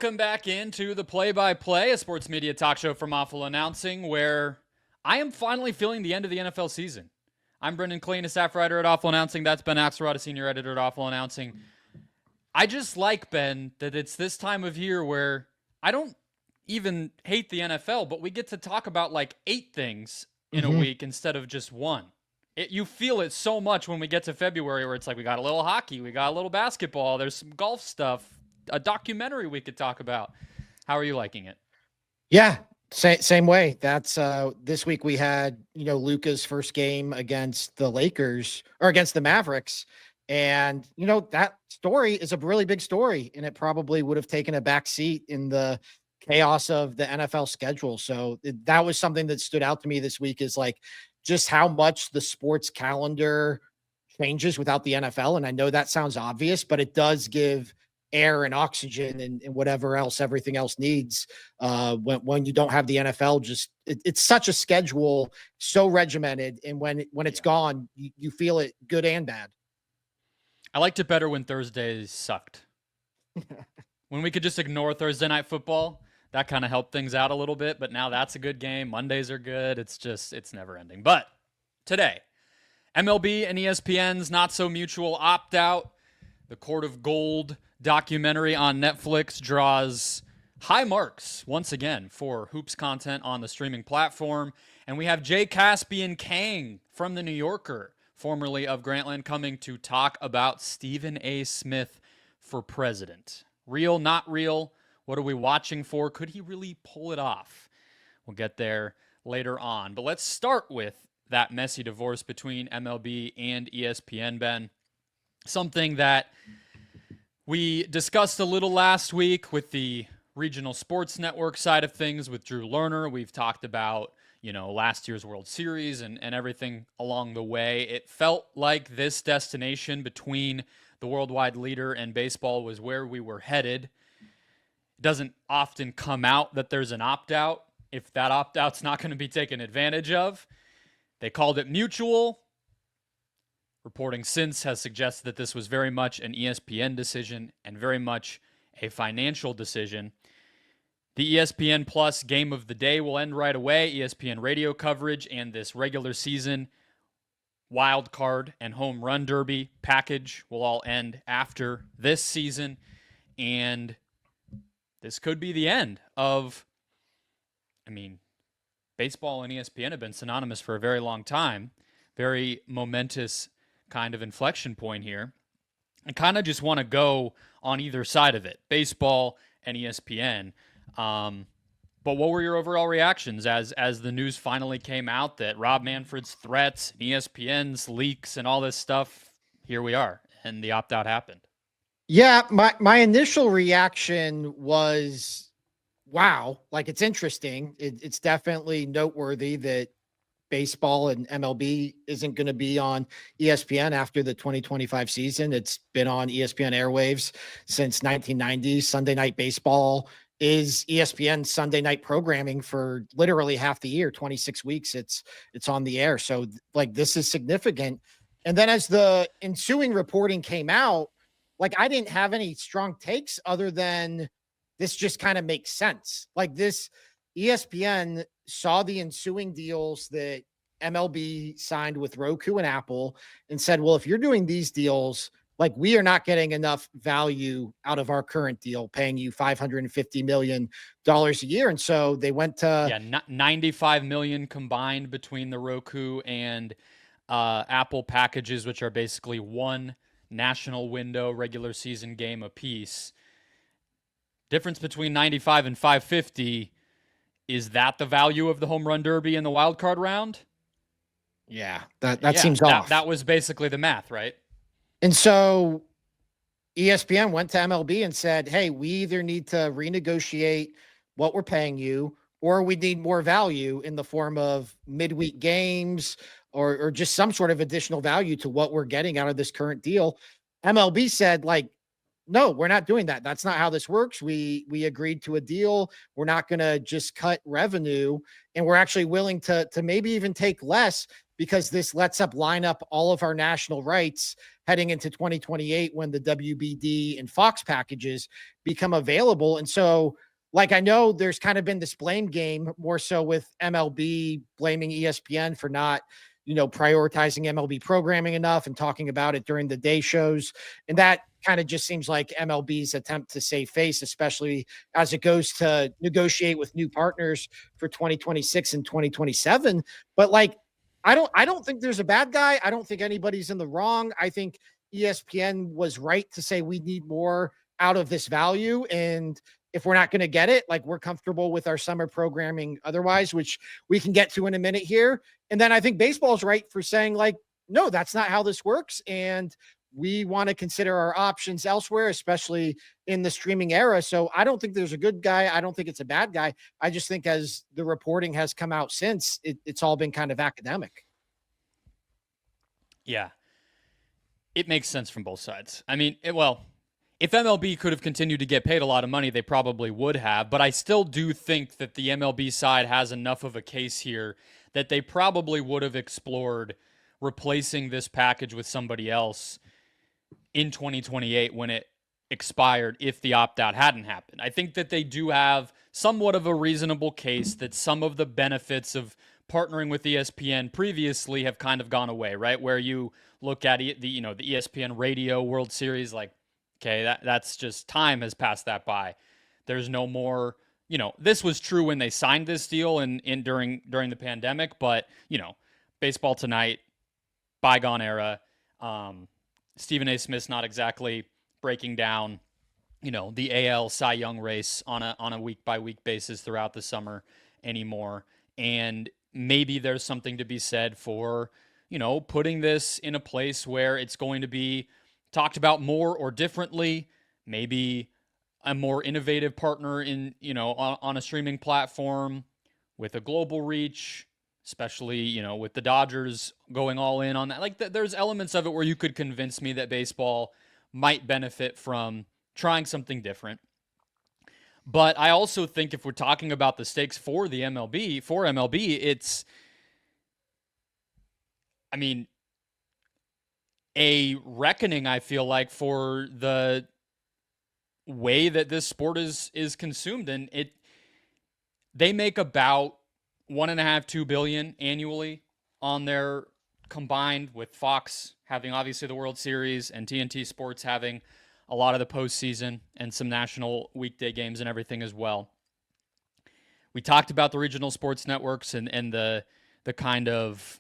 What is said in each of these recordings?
Welcome back into the Play-by-Play, a sports media talk show from Awful Announcing, where I am finally feeling the end of the NFL season. I'm Brendon, Kleen, a staff writer at Awful Announcing. That's Ben Axelrod, a senior editor at Awful Announcing. I just like, Ben, that it's this time of year where I don't even hate the NFL, but we get to talk about like 8 things in a week instead of just one. You feel it so much when we get to February where it's like we got a little hockey, we got a little basketball, there's some golf stuff, a documentary we could talk about. How are you liking it? Yeah, same way. That's this week we had, Luka's first game against the Lakers or against the Mavericks. And, that story is a really big story, and it probably would have taken a back seat in the chaos of the NFL schedule. So that was something that stood out to me this week, is like just how much the sports calendar changes without the NFL. And I know that sounds obvious, but it does give air and oxygen and whatever else everything else needs when you don't have the NFL. Just it's such a schedule, so regimented, and when it's gone, you feel it good and bad. I liked it better when Thursdays sucked. When we could just ignore Thursday night football, that kind of helped things out a little bit, but now that's a good game. Mondays are good. It's never ending. But today, MLB and ESPN's not so mutual opt-out. The Court of Gold documentary on Netflix draws high marks once again for hoops content on the streaming platform. And we have Caspian Kang from The New Yorker, formerly of Grantland, coming to talk about Stephen A. Smith for president. Real, not real? What are we watching for? Could he really pull it off? We'll get there later on. But let's start with that messy divorce between MLB and ESPN, Ben. Something that we discussed a little last week with the regional sports network side of things with Drew Lerner. We've talked about, last year's World Series and everything along the way. It felt like this destination between the worldwide leader and baseball was where we were headed. It doesn't often come out that there's an opt-out if that opt-out's not going to be taken advantage of. They called it mutual. Reporting since has suggested that this was very much an ESPN decision and very much a financial decision. The ESPN Plus Game of the Day will end right away. ESPN radio coverage and this regular season wild card and home run derby package will all end after this season. And this could be the end of, baseball and ESPN have been synonymous for a very long time. Very momentous kind of inflection point here. I kind of just want to go on either side of it, baseball and ESPN. But what were your overall reactions as the news finally came out that Rob Manfred's threats, ESPN's leaks, and all this stuff, here we are, and the opt-out happened? Yeah, my initial reaction was, wow, like it's interesting. It's definitely noteworthy that baseball and MLB isn't going to be on ESPN after the 2025 season. It's been on ESPN airwaves since 1990. Sunday Night Baseball is ESPN Sunday night programming for literally half the year, 26 weeks. It's on the air. So like, this is significant. And then as the ensuing reporting came out, like I didn't have any strong takes other than this just kind of makes sense. Like this, ESPN saw the ensuing deals that MLB signed with Roku and Apple and said, well, if you're doing these deals, like we are not getting enough value out of our current deal, paying you $550 million a year. And so they went to $95 million combined between the Roku and Apple packages, which are basically one national window regular season game apiece. Difference between 95 and 550. Is that the value of the home run derby in the wild card round? Yeah, that seems off. That was basically the math, right? And so ESPN went to MLB and said, hey, we either need to renegotiate what we're paying you, or we need more value in the form of midweek games or just some sort of additional value to what we're getting out of this current deal. MLB said, like, no, we're not doing that. That's not how this works. We agreed to a deal. We're not going to just cut revenue, and we're actually willing to maybe even take less because this lets up line up all of our national rights heading into 2028 when the WBD and Fox packages become available. And so, like, I know there's kind of been this blame game more so with MLB blaming ESPN for not, prioritizing MLB programming enough and talking about it during the day shows. And that kind of just seems like MLB's attempt to save face, especially as it goes to negotiate with new partners for 2026 and 2027. But like, I don't think there's a bad guy. I don't think anybody's in the wrong. I think ESPN was right to say we need more out of this value. And if we're not going to get it, like, we're comfortable with our summer programming otherwise, which we can get to in a minute here. And then I think baseball's right for saying, like, no, that's not how this works. And we want to consider our options elsewhere, especially in the streaming era. So I don't think there's a good guy. I don't think it's a bad guy. I just think as the reporting has come out since, it's all been kind of academic. Yeah. It makes sense from both sides. I mean, if MLB could have continued to get paid a lot of money, they probably would have. But I still do think that the MLB side has enough of a case here that they probably would have explored replacing this package with somebody else in 2028 when it expired if the opt-out hadn't happened. I think that they do have somewhat of a reasonable case that some of the benefits of partnering with ESPN previously have kind of gone away, right? Where you look at the ESPN Radio World Series, like, okay, that's just time has passed that by. There's no more, this was true when they signed this deal and during the pandemic, but Baseball Tonight, bygone era. Stephen A. Smith's not exactly breaking down, the AL Cy Young race on a week by week basis throughout the summer anymore. And maybe there's something to be said for, putting this in a place where it's going to be talked about more or differently, maybe a more innovative partner in, on a streaming platform with a global reach, especially, with the Dodgers going all in on that. Like, there's elements of it where you could convince me that baseball might benefit from trying something different. But I also think if we're talking about the stakes for MLB, it's, a reckoning, I feel like, for the way that this sport is consumed. And they make about $1.5-2 billion annually on their combined, with Fox having obviously the World Series and TNT Sports having a lot of the postseason and some national weekday games and everything as well. We talked about the regional sports networks and the kind of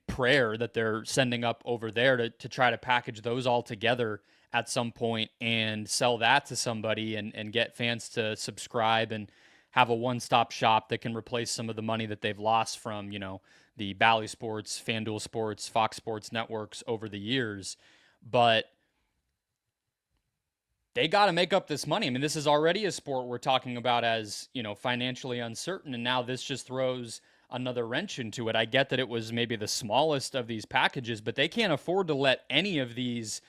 prayer that they're sending up over there to try to package those all together at some point and sell that to somebody and get fans to subscribe and have a one-stop shop that can replace some of the money that they've lost from, the Bally Sports, FanDuel Sports, Fox Sports networks over the years. But they got to make up this money. This is already a sport we're talking about as, financially uncertain, and now this just throws another wrench into it. I get that it was maybe the smallest of these packages, but they can't afford to let any of these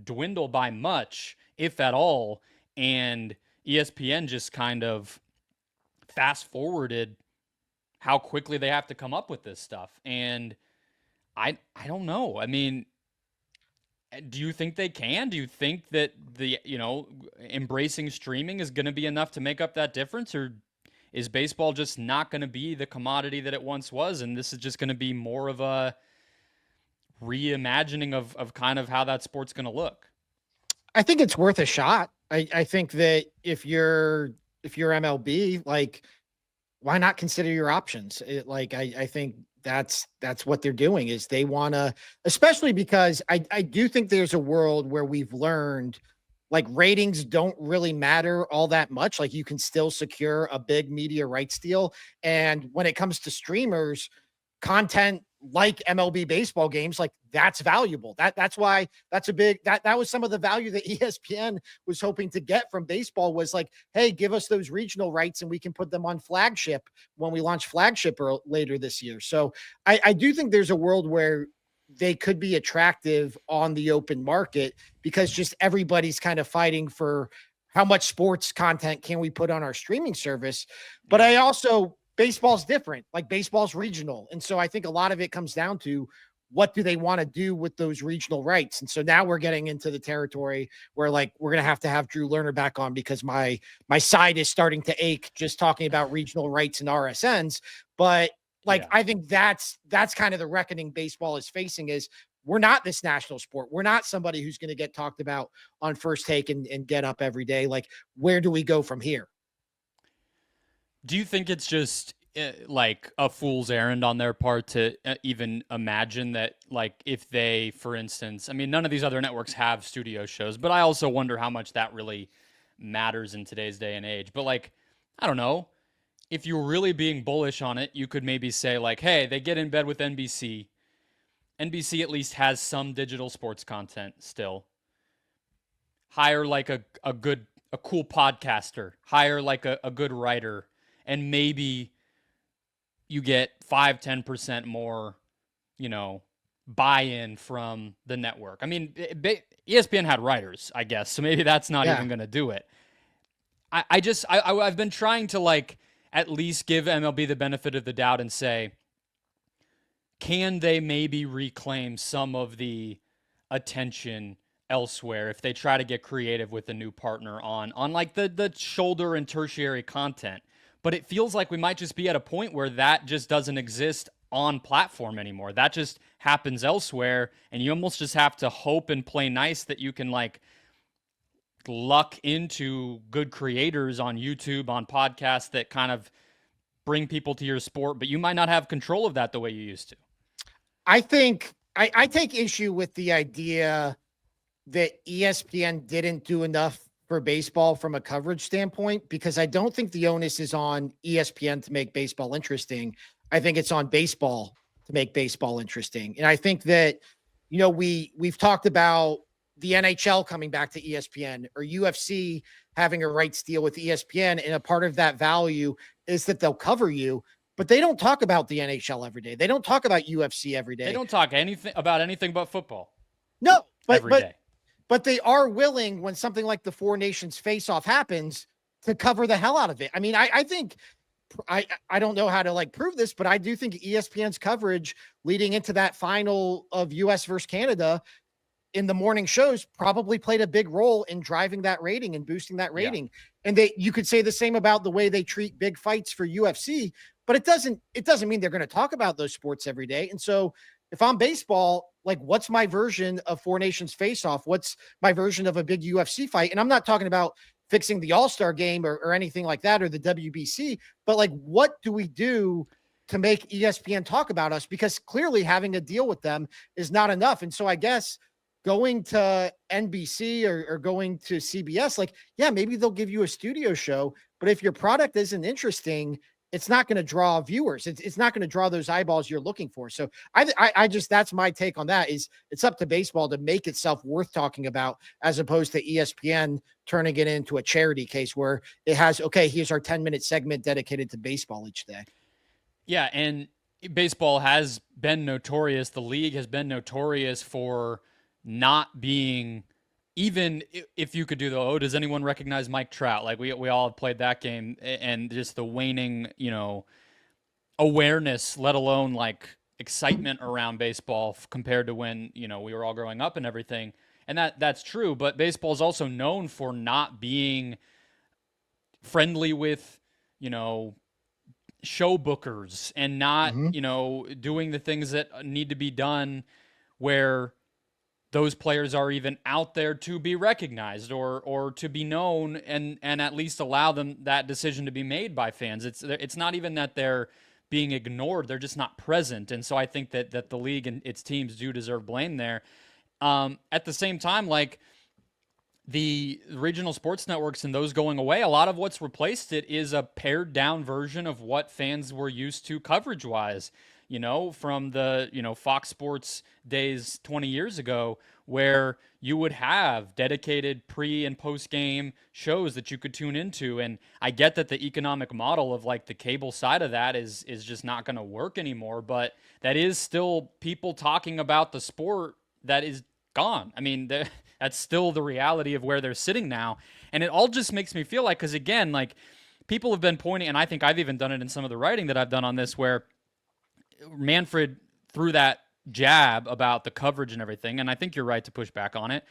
dwindle by much, if at all. And ESPN just kind of fast forwarded how quickly they have to come up with this stuff. And I don't know. Do you think they can? Do you think that the, embracing streaming is going to be enough to make up that difference? Or is baseball just not going to be the commodity that it once was, and this is just going to be more of a reimagining of kind of how that sport's going to look? I think it's worth a shot. I think that if you're MLB, like, why not consider your options? I think that's what they're doing, is they want to, especially because I do think there's a world where we've learned, like, ratings don't really matter all that much. Like, you can still secure a big media rights deal. And when it comes to streamers, content like MLB baseball games, like, that's valuable. That's why that's that was some of the value that ESPN was hoping to get from baseball, was like, hey, give us those regional rights and we can put them on flagship when we launch flagship later this year. So I do think there's a world where they could be attractive on the open market, because just everybody's kind of fighting for how much sports content can we put on our streaming service. But I also baseball's different. Like baseball's regional. And so I think a lot of it comes down to what do they want to do with those regional rights? And so now we're getting into the territory where like we're going to have Drew Lerner back on because my side is starting to ache just talking about regional rights and RSNs. But like, Yeah. I think that's kind of the reckoning baseball is facing is we're not this national sport. We're not somebody who's going to get talked about on First Take and get up every day. Like, where do we go from here? Do you think it's just like a fool's errand on their part to even imagine that, like, if they, for instance, I mean, none of these other networks have studio shows, but I also wonder how much that really matters in today's day and age. But, like, I don't know. If you're really being bullish on it, you could maybe say, like, hey, they get in bed with NBC. NBC at least has some digital sports content still. Hire, like, a cool podcaster. Hire, like, a good writer. And maybe you get 5-10% more, buy-in from the network. I mean, ESPN had writers, I guess, so maybe that's not even going to do it. I've been trying to, like, at least give MLB the benefit of the doubt and say, can they maybe reclaim some of the attention elsewhere if they try to get creative with a new partner on like the shoulder and tertiary content? But it feels like we might just be at a point where that just doesn't exist on platform anymore. That just happens elsewhere, and you almost just have to hope and play nice that you can, like, luck into good creators on YouTube, on podcasts that kind of bring people to your sport, but you might not have control of that the way you used to. I think I take issue with the idea that ESPN didn't do enough for baseball from a coverage standpoint, because I don't think the onus is on ESPN to make baseball interesting. I think it's on baseball to make baseball interesting. And I think that, we've talked about the NHL coming back to ESPN or UFC having a rights deal with ESPN. And a part of that value is that they'll cover you, but they don't talk about the NHL every day. They don't talk about UFC every day. They don't talk about anything but football. No, every day. But they are willing, when something like the Four Nations face-off happens, to cover the hell out of it. I mean, I think I don't know how to, like, prove this, but I do think ESPN's coverage leading into that final of US versus Canada in the morning shows probably played a big role in driving that rating and boosting that rating. Yeah. And you could say the same about the way they treat big fights for UFC, but it doesn't mean they're going to talk about those sports every day. And so if I'm baseball, like, what's my version of Four Nations face-off? What's my version of a big UFC fight? And I'm not talking about fixing the All-Star game or anything like that, or the WBC, but, like, what do we do to make ESPN talk about us? Because clearly having a deal with them is not enough. And so I guess going to NBC or going to CBS, like, yeah, maybe they'll give you a studio show, but if your product isn't interesting, it's not going to draw viewers. It's not going to draw those eyeballs you're looking for. So I just, that's my take on that, is it's up to baseball to make itself worth talking about, as opposed to ESPN turning it into a charity case where it has, okay, here's our 10-minute segment dedicated to baseball each day. Yeah. And baseball has been notorious. The league has been notorious for not being, even if you could do does anyone recognize Mike Trout? Like, we all have played that game, and just the waning, awareness, let alone, like, excitement around baseball compared to when, we were all growing up and everything. And that's true, but baseball is also known for not being friendly with, show bookers, and not, doing the things that need to be done where those players are even out there to be recognized or to be known, and at least allow them that decision to be made by fans. It's not even that they're being ignored, they're just not present. And so I think that the league and its teams do deserve blame there. At the same time, like, the regional sports networks and those going away, a lot of what's replaced it is a pared down version of what fans were used to coverage wise. From the, Fox Sports days 20 years ago, where you would have dedicated pre and post game shows that you could tune into. And I get that the economic model of, like, the cable side of that is just not going to work anymore, but that is still people talking about the sport that is gone. I mean, that's still the reality of where they're sitting now. And it all just makes me feel like, because again, like, people have been pointing, and I think I've even done it in some of the writing that I've done on this, where Manfred threw that jab about the coverage and everything, and I think you're right to push back on it.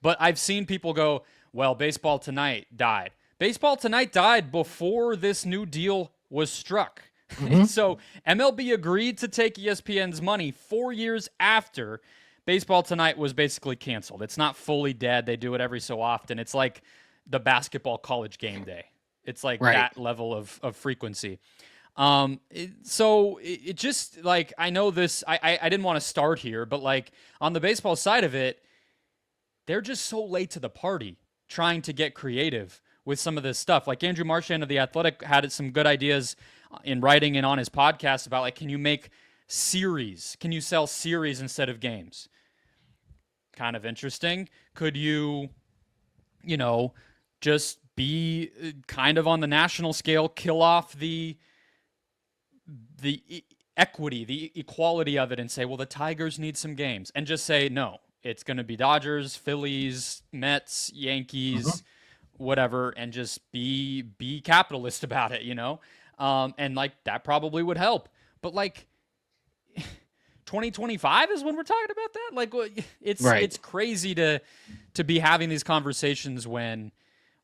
But I've seen people go, well, Baseball Tonight died. Baseball Tonight died before this new deal was struck. Mm-hmm. So MLB agreed to take ESPN's money 4 years after Baseball Tonight was basically canceled. It's not fully dead. They do it every so often. It's like the basketball college game day. It's like that level of frequency. It just, like, I know this, I didn't want to start here, but like on the baseball side of it, they're just so late to the party trying to get creative with some of this stuff. Like Andrew Marchand of The Athletic had some good ideas in writing and on his podcast about, like, can you make series? Can you sell series instead of games? Kind of interesting. Could you, just be kind of on the national scale, kill off the equity, the equality of it, and say, well, the Tigers need some games, and just say, no, it's going to be Dodgers, Phillies, Mets, Yankees, whatever, and just be capitalist about it, and like that probably would help. But like 2025 is when we're talking about that. Like, it's crazy to be having these conversations when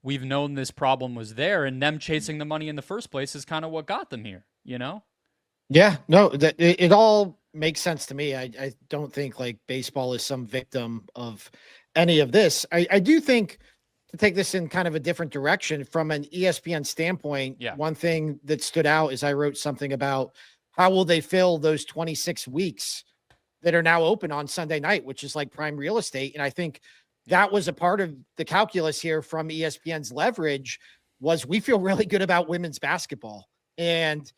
we've known this problem was there, and them chasing the money in the first place is kind of what got them here, Yeah, no, it all makes sense to me. I don't think like baseball is some victim of any of this. I do think, to take this in kind of a different direction from an ESPN standpoint, one thing that stood out is I wrote something about how will they fill those 26 weeks that are now open on Sunday night, which is like prime real estate. And I think that was a part of the calculus here from ESPN's leverage, was we feel really good about women's basketball, and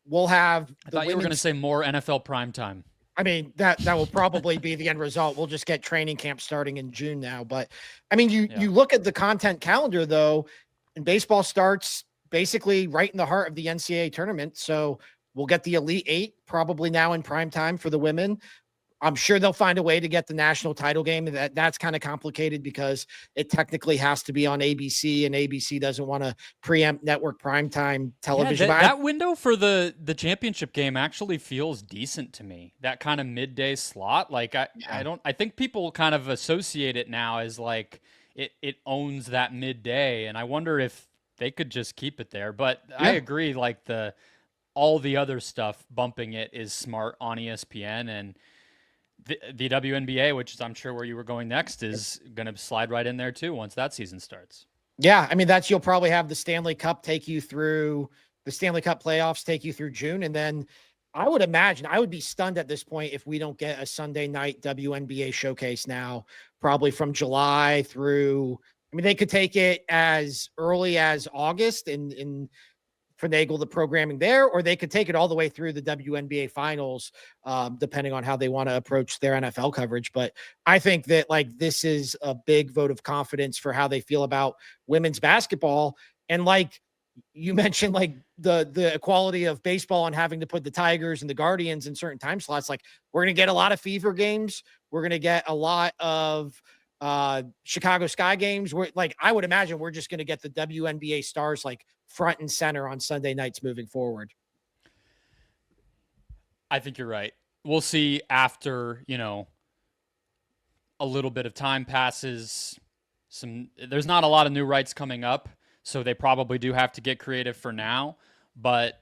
we'll have. I thought you were going to say more NFL primetime. I mean, that will probably be the end result. We'll just get training camp starting in June now. But I mean, you look at the content calendar though, and baseball starts basically right in the heart of the NCAA tournament. So we'll get the Elite Eight probably now in prime time for the women. I'm sure they'll find a way to get the national title game. That's kind of complicated because it technically has to be on ABC, and ABC doesn't want to preempt network primetime television. That window for the championship game actually feels decent to me. That kind of midday slot. Like I think people kind of associate it now as like it owns that midday, and I wonder if they could just keep it there. But I agree, like all the other stuff bumping it is smart on ESPN, and the WNBA, which is I'm sure where you were going next, is going to slide right in there too once that season starts. Yeah, I mean, you'll probably have the Stanley Cup take you through the Stanley Cup playoffs, take you through June, and then I would imagine I would be stunned at this point if we don't get a Sunday night WNBA showcase now, probably from July through. I mean, they could take it as early as August and finagle the programming there, or they could take it all the way through the WNBA finals, depending on how they want to approach their NFL coverage. But I think that like this is a big vote of confidence for how they feel about women's basketball. And like you mentioned, like the equality of baseball and having to put the Tigers and the Guardians in certain time slots. Like we're going to get a lot of Fever games. We're going to get a lot of Chicago Sky games. I would imagine we're just going to get the WNBA stars like front and center on Sunday nights moving forward. I think you're right. We'll see after, a little bit of time passes. There's not a lot of new rights coming up, so they probably do have to get creative for now, but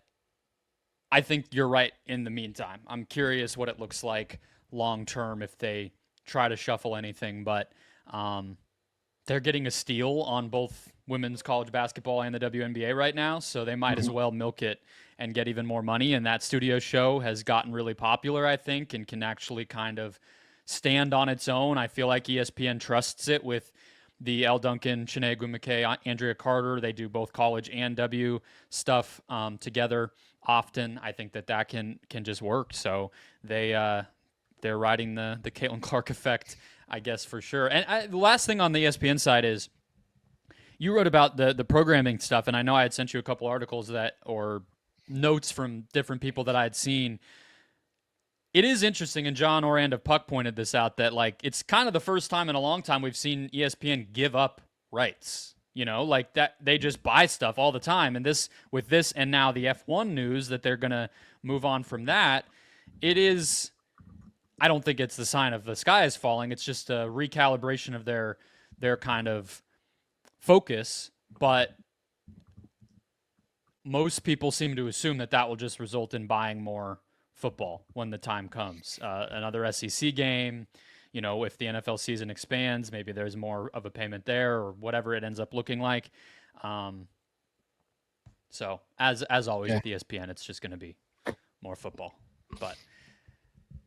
I think you're right in the meantime. I'm curious what it looks like long term if they try to shuffle anything, but they're getting a steal on both women's college basketball and the WNBA right now, so they might as well milk it and get even more money. And that studio show has gotten really popular, I think, and can actually kind of stand on its own. I feel like ESPN trusts it with the Elle Duncan, Chiney McKay, Andrea Carter. They do both college and W stuff together often. I think that can just work. So they're riding the Caitlin Clark effect, I guess, for sure. And the last thing on the ESPN side is you wrote about the programming stuff, and I know I had sent you a couple articles or notes from different people that I had seen. It is interesting, and John Orand of Puck pointed this out, that like it's kind of the first time in a long time we've seen ESPN give up rights. like that they just buy stuff all the time. And with this and now the F1 news that they're going to move on from that, I don't think it's the sign of the sky is falling. It's just a recalibration of their kind of focus. But most people seem to assume that will just result in buying more football when the time comes. Another SEC game, if the NFL season expands, maybe there's more of a payment there or whatever it ends up looking like. So as always with ESPN, it's just going to be more football. But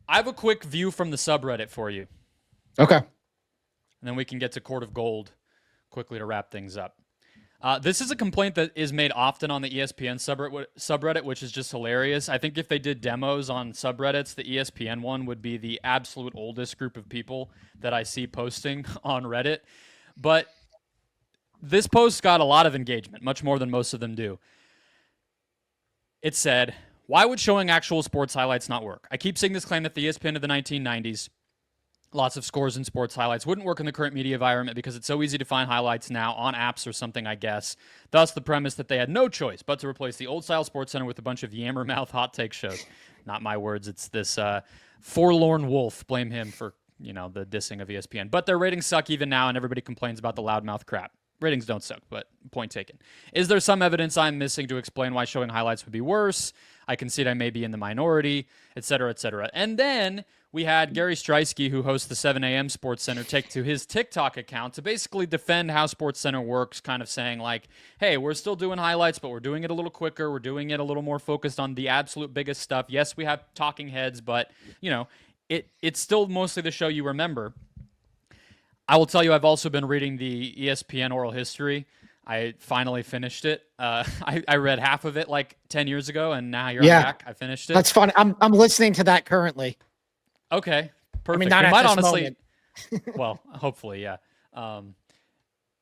I have a quick view from the subreddit for you. Okay. And then we can get to Court of Gold quickly to wrap things up. This is a complaint that is made often on the ESPN subreddit, which is just hilarious. I think if they did demos on subreddits, the ESPN one would be the absolute oldest group of people that I see posting on Reddit. But this post got a lot of engagement, much more than most of them do. It said, "Why would showing actual sports highlights not work? I keep seeing this claim that the ESPN of the 1990s, lots of scores and sports highlights, wouldn't work in the current media environment because it's so easy to find highlights now on apps or something, I guess. Thus, the premise that they had no choice but to replace the old-style Sports Center with a bunch of yammer-mouth hot take shows." Not my words. It's this forlorn wolf. Blame him for, the dissing of ESPN. But their ratings suck even now, and everybody complains about the loudmouth crap. Ratings don't suck, but point taken. Is there some evidence I'm missing to explain why showing highlights would be worse? I concede I may be in the minority, et cetera, et cetera. And then we had Gary Streisky, who hosts the 7 a.m. Sports Center, take to his TikTok account to basically defend how Sports Center works, kind of saying like, hey, we're still doing highlights, but we're doing it a little quicker. We're doing it a little more focused on the absolute biggest stuff. Yes, we have talking heads, but, it's still mostly the show you remember. I will tell you, I've also been reading the ESPN oral history. I finally finished it. I read half of it like 10 years ago, and now you're back. I finished it. That's fun. I'm listening to that currently. Okay, perfect. I mean, not we at might this honestly, moment. well, hopefully, yeah.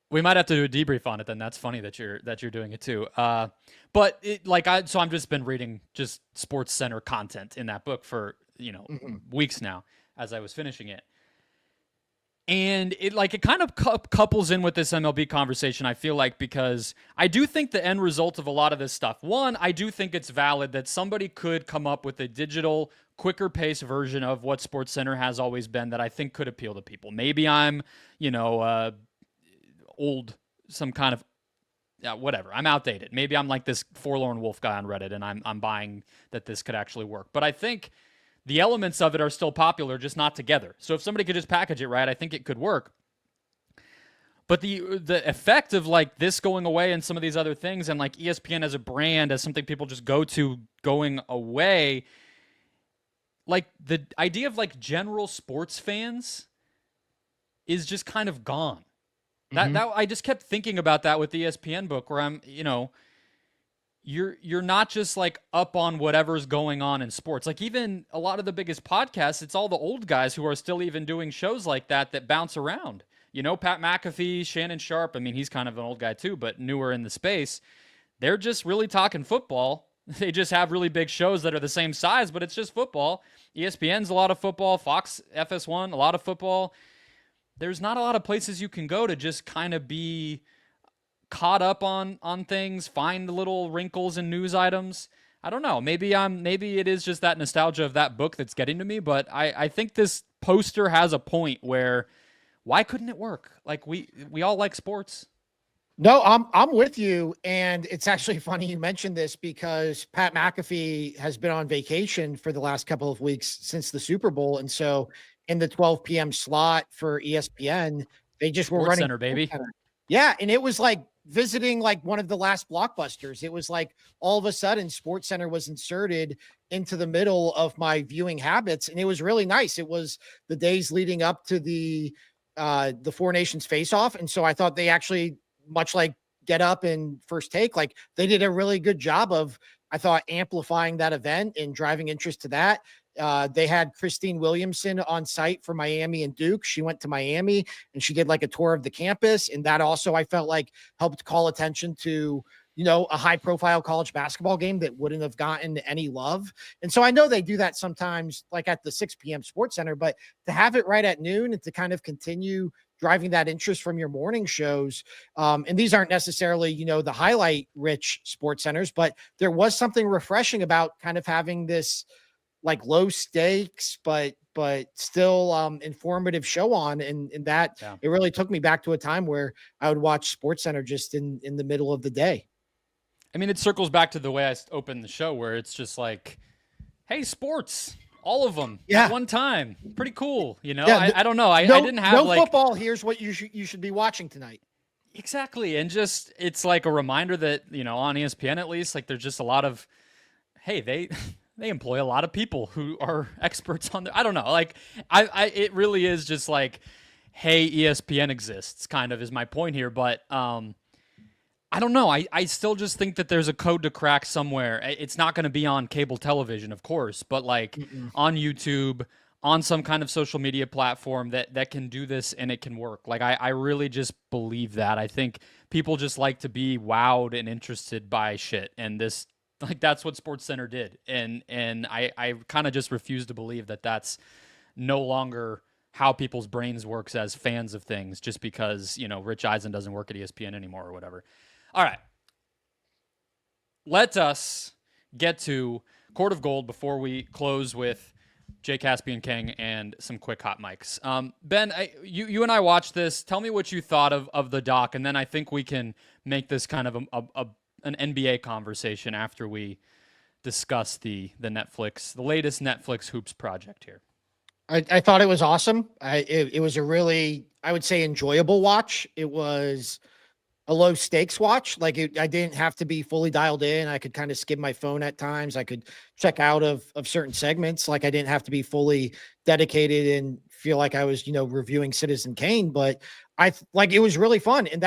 We might have to do a debrief on it. Then that's funny that you're doing it too. But I've just been reading just Sports Center content in that book for weeks now as I was finishing it. And it kind of couples in with this MLB conversation, I feel like, because I do think the end result of a lot of this stuff, one, I do think it's valid that somebody could come up with a digital, quicker pace version of what SportsCenter has always been that I think could appeal to people. Maybe I'm, old, some kind of, whatever. I'm outdated. Maybe I'm like this forlorn wolf guy on Reddit, and I'm buying that this could actually work. But I think the elements of it are still popular, just not together. So if somebody could just package it right, I think it could work. But the effect of like this going away and some of these other things, and like ESPN as a brand, as something people just go to going away, like the idea of like general sports fans is just kind of gone. That I just kept thinking about that with the ESPN book, where I'm, You're not just like up on whatever's going on in sports. Like even a lot of the biggest podcasts, it's all the old guys who are still even doing shows like that bounce around. Pat McAfee, Shannon Sharp. I mean, he's kind of an old guy too, but newer in the space. They're just really talking football. They just have really big shows that are the same size, but it's just football. ESPN's a lot of football. Fox FS1, a lot of football. There's not a lot of places you can go to just kind of be caught up on things, find the little wrinkles in news items. I don't know. Maybe it is just that nostalgia of that book that's getting to me, but I think this poster has a point where why couldn't it work? Like we all like sports. No, I'm with you. And it's actually funny you mentioned this because Pat McAfee has been on vacation for the last couple of weeks since the Super Bowl. And so in the 12 p.m. slot for ESPN, they just were running Center, baby. Yeah. And it was like visiting like one of the last blockbusters. It was like all of a sudden SportsCenter was inserted into the middle of my viewing habits. And it was really nice. It was the days leading up to the Four Nations face-off. And so I thought they actually, much like Get Up and First Take, like they did a really good job of, I thought, amplifying that event and driving interest to that. They had Christine Williamson on site for Miami and Duke. She went to Miami and she did like a tour of the campus. And that also, I felt like, helped call attention to, a high profile college basketball game that wouldn't have gotten any love. And so I know they do that sometimes, like at the 6 p.m. Sports Center, but to have it right at noon and to kind of continue driving that interest from your morning shows. And these aren't necessarily, the highlight rich sports centers, but there was something refreshing about kind of having this like low stakes, but still informative show on. And that it really took me back to a time where I would watch Sports Center just in the middle of the day. I mean, it circles back to the way I opened the show, where it's just like, hey, sports, all of them at one time. Pretty cool. I don't know. I didn't have no football. Here's what you should be watching tonight. Exactly. And just, it's like a reminder that, on ESPN, at least, like there's just a lot of, hey, they employ a lot of people who are experts on I don't know. Like it really is just like, hey, ESPN exists kind of is my point here. But, I don't know. I still just think that there's a code to crack somewhere. It's not going to be on cable television, of course, but like on YouTube, on some kind of social media platform that can do this and it can work. Like I really just believe that. I think people just like to be wowed and interested by shit. And this, like, that's what SportsCenter did. And I kind of just refuse to believe that that's no longer how people's brains works as fans of things, just because, Rich Eisen doesn't work at ESPN anymore or whatever. All right. Let us get to Court of Gold before we close with Caspian Kang and some quick hot mics. Ben, you and I watched this. Tell me what you thought of the doc, and then I think we can make this kind of an NBA conversation after we discuss the latest Netflix hoops project here. I thought it was awesome. It was a really, I would say, enjoyable watch. It was a low stakes watch. Like I didn't have to be fully dialed in. I could kind of skim my phone at times. I could check out of certain segments. Like I didn't have to be fully dedicated and feel like I was, reviewing Citizen Kane, but it was really fun. And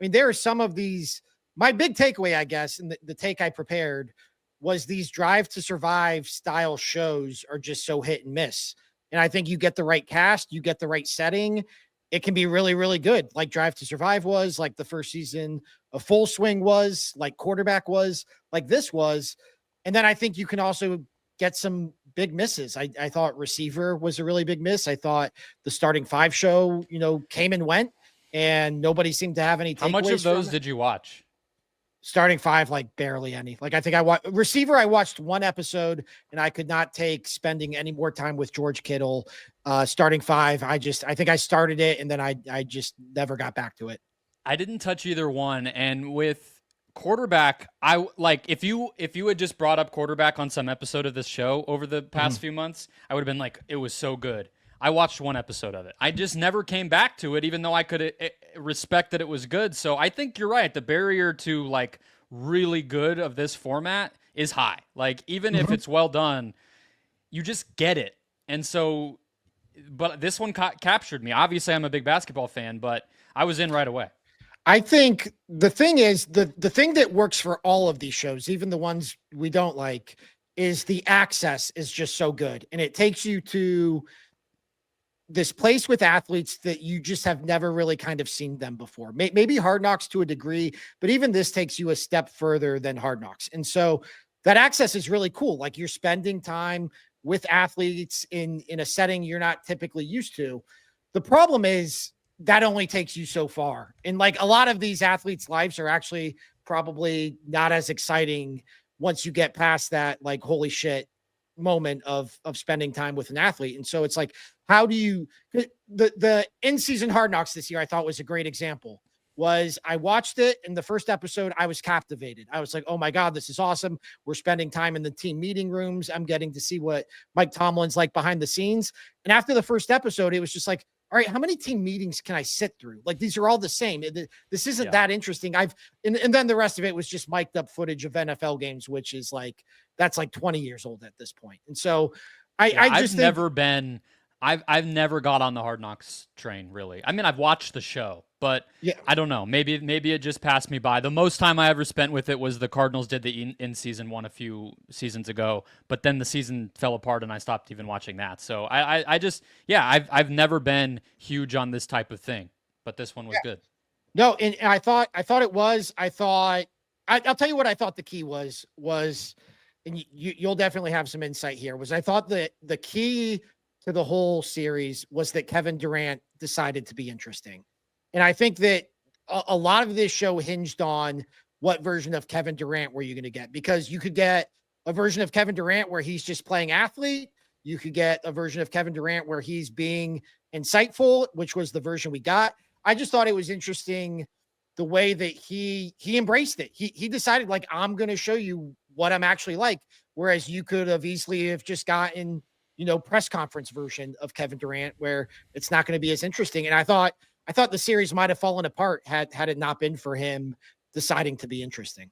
there are some of these, my big takeaway, I guess, and the take I prepared was these Drive to Survive style shows are just so hit and miss. And I think you get the right cast, you get the right setting, it can be really, really good. Like Drive to Survive was, like the first season of Full Swing was, like Quarterback was, like this was. And then I think you can also get some big misses. I thought Receiver was a really big miss. I thought the Starting Five show, came and went, and nobody seemed to have any takeaways. How much of those did you watch? Starting Five, like barely any. Like I think I watched Receiver. I watched one episode, and I could not take spending any more time with George Kittle. Starting Five, I think I started it, and then I just never got back to it. I didn't touch either one. And with Quarterback, I like if you had just brought up Quarterback on some episode of this show over the past few months, I would have been like, it was so good. I watched one episode of it. I just never came back to it, even though I could respect that it was good. So I think you're right. The barrier to like really good of this format is high. Like even if it's well done, you just get it. And so, but this one captured me. Obviously, I'm a big basketball fan, but I was in right away. I think the thing is the thing that works for all of these shows, even the ones we don't like, is the access is just so good. And it takes you to this place with athletes that you just have never really kind of seen them before. Maybe Hard Knocks to a degree, but even this takes you a step further than Hard Knocks. And so that access is really cool. Like you're spending time with athletes in a setting you're not typically used to. The problem is that only takes you so far. And like a lot of these athletes' lives are actually probably not as exciting once you get past that, like, holy shit moment of spending time with an athlete. And so it's like, how do you, the in-season Hard Knocks this year, I thought was a great example. Was I watched it in the first episode, I was captivated. I was like, oh my God, this is awesome. We're spending time in the team meeting rooms. I'm getting to see what Mike Tomlin's like behind the scenes. And after the first episode, it was just like, all right, how many team meetings can I sit through? Like, these are all the same. This isn't that interesting. And then the rest of it was just mic'd up footage of NFL games, which is like, that's like 20 years old at this point. And so I've never got on the Hard Knocks train, really. I mean, I've watched the show, but I don't know. Maybe it just passed me by. The most time I ever spent with it was the Cardinals did the in-season one a few seasons ago, but then the season fell apart and I stopped even watching that. So I've never been huge on this type of thing, but this one was good. No, and I thought it was. I'll tell you what I thought the key was, and you'll definitely have some insight here, was I thought that the key to the whole series was that Kevin Durant decided to be interesting. And I think that a lot of this show hinged on what version of Kevin Durant were you going to get, because you could get a version of Kevin Durant where he's just playing athlete. You could get a version of Kevin Durant where he's being insightful, which was the version we got. I just thought it was interesting the way that he embraced it. He decided, like, I'm going to show you what I'm actually like. Whereas you could have easily have just gotten, press conference version of Kevin Durant where it's not going to be as interesting. And I thought the series might have fallen apart had it not been for him deciding to be interesting.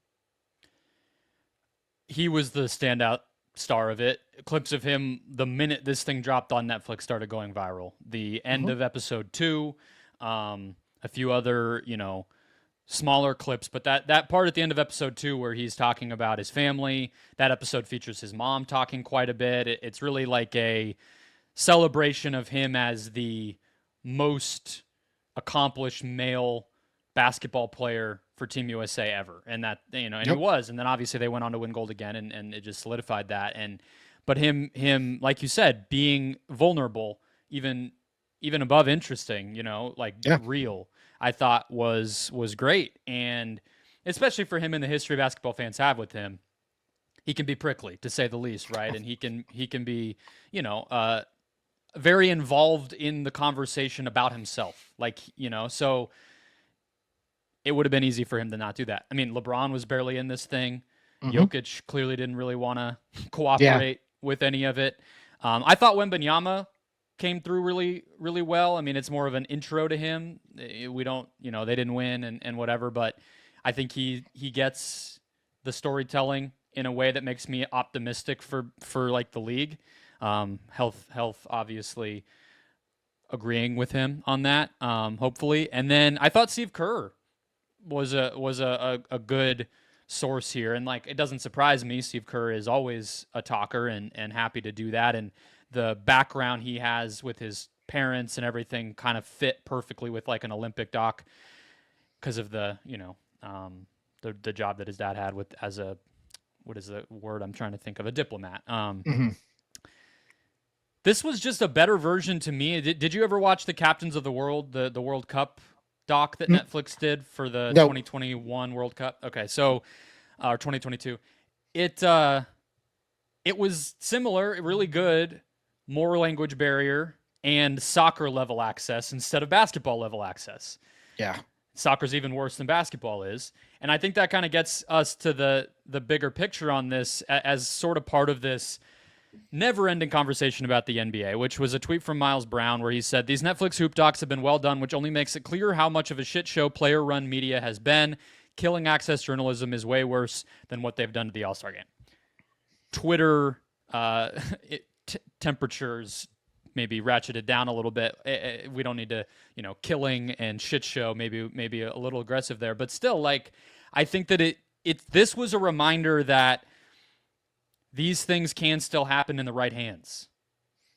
He was the standout star of it. Clips of him the minute this thing dropped on Netflix started going viral. The end of episode 2, a few other, smaller clips, but that part at the end of episode 2 where he's talking about his family, that episode features his mom talking quite a bit. It's really like a celebration of him as the most accomplished male basketball player for Team USA ever. And that, he was, and then obviously they went on to win gold again, and it just solidified that. But him, like you said, being vulnerable, even above interesting, real, I thought was great. And especially for him in the history basketball fans have with him, he can be prickly, to say the least, right? And he can be, very involved in the conversation about himself. So it would have been easy for him to not do that. I mean, LeBron was barely in this thing. Jokic clearly didn't really want to cooperate with any of it. I thought Wembanyama came through really, really well. I mean, it's more of an intro to him. We don't, they didn't win and whatever, but I think he gets the storytelling in a way that makes me optimistic for like the league. Health obviously agreeing with him on that, hopefully. And then I thought Steve Kerr was a good source here. And like, it doesn't surprise me. Steve Kerr is always a talker and happy to do that. And the background he has with his parents and everything kind of fit perfectly with like an Olympic doc because of the job that his dad had with as a, what is the word I'm trying to think of, a diplomat. This was just a better version to me. Did you ever watch the Captains of the World, the World Cup doc that Netflix did for the 2021 World Cup? Okay, so or 2022. It was similar, really good, more language barrier and soccer level access instead of basketball level access. Yeah. Soccer's even worse than basketball is. And I think that kind of gets us to the bigger picture on this as sort of part of this never-ending conversation about the NBA, which was a tweet from Miles Brown where he said, "These Netflix hoop docs have been well done, which only makes it clear how much of a shit show player-run media has been. Killing access journalism is way worse than what they've done to the All-Star game." Twitter temperatures maybe ratcheted down a little bit. We don't need to, killing and shit show, maybe a little aggressive there, but still, like, I think that this was a reminder that these things can still happen in the right hands,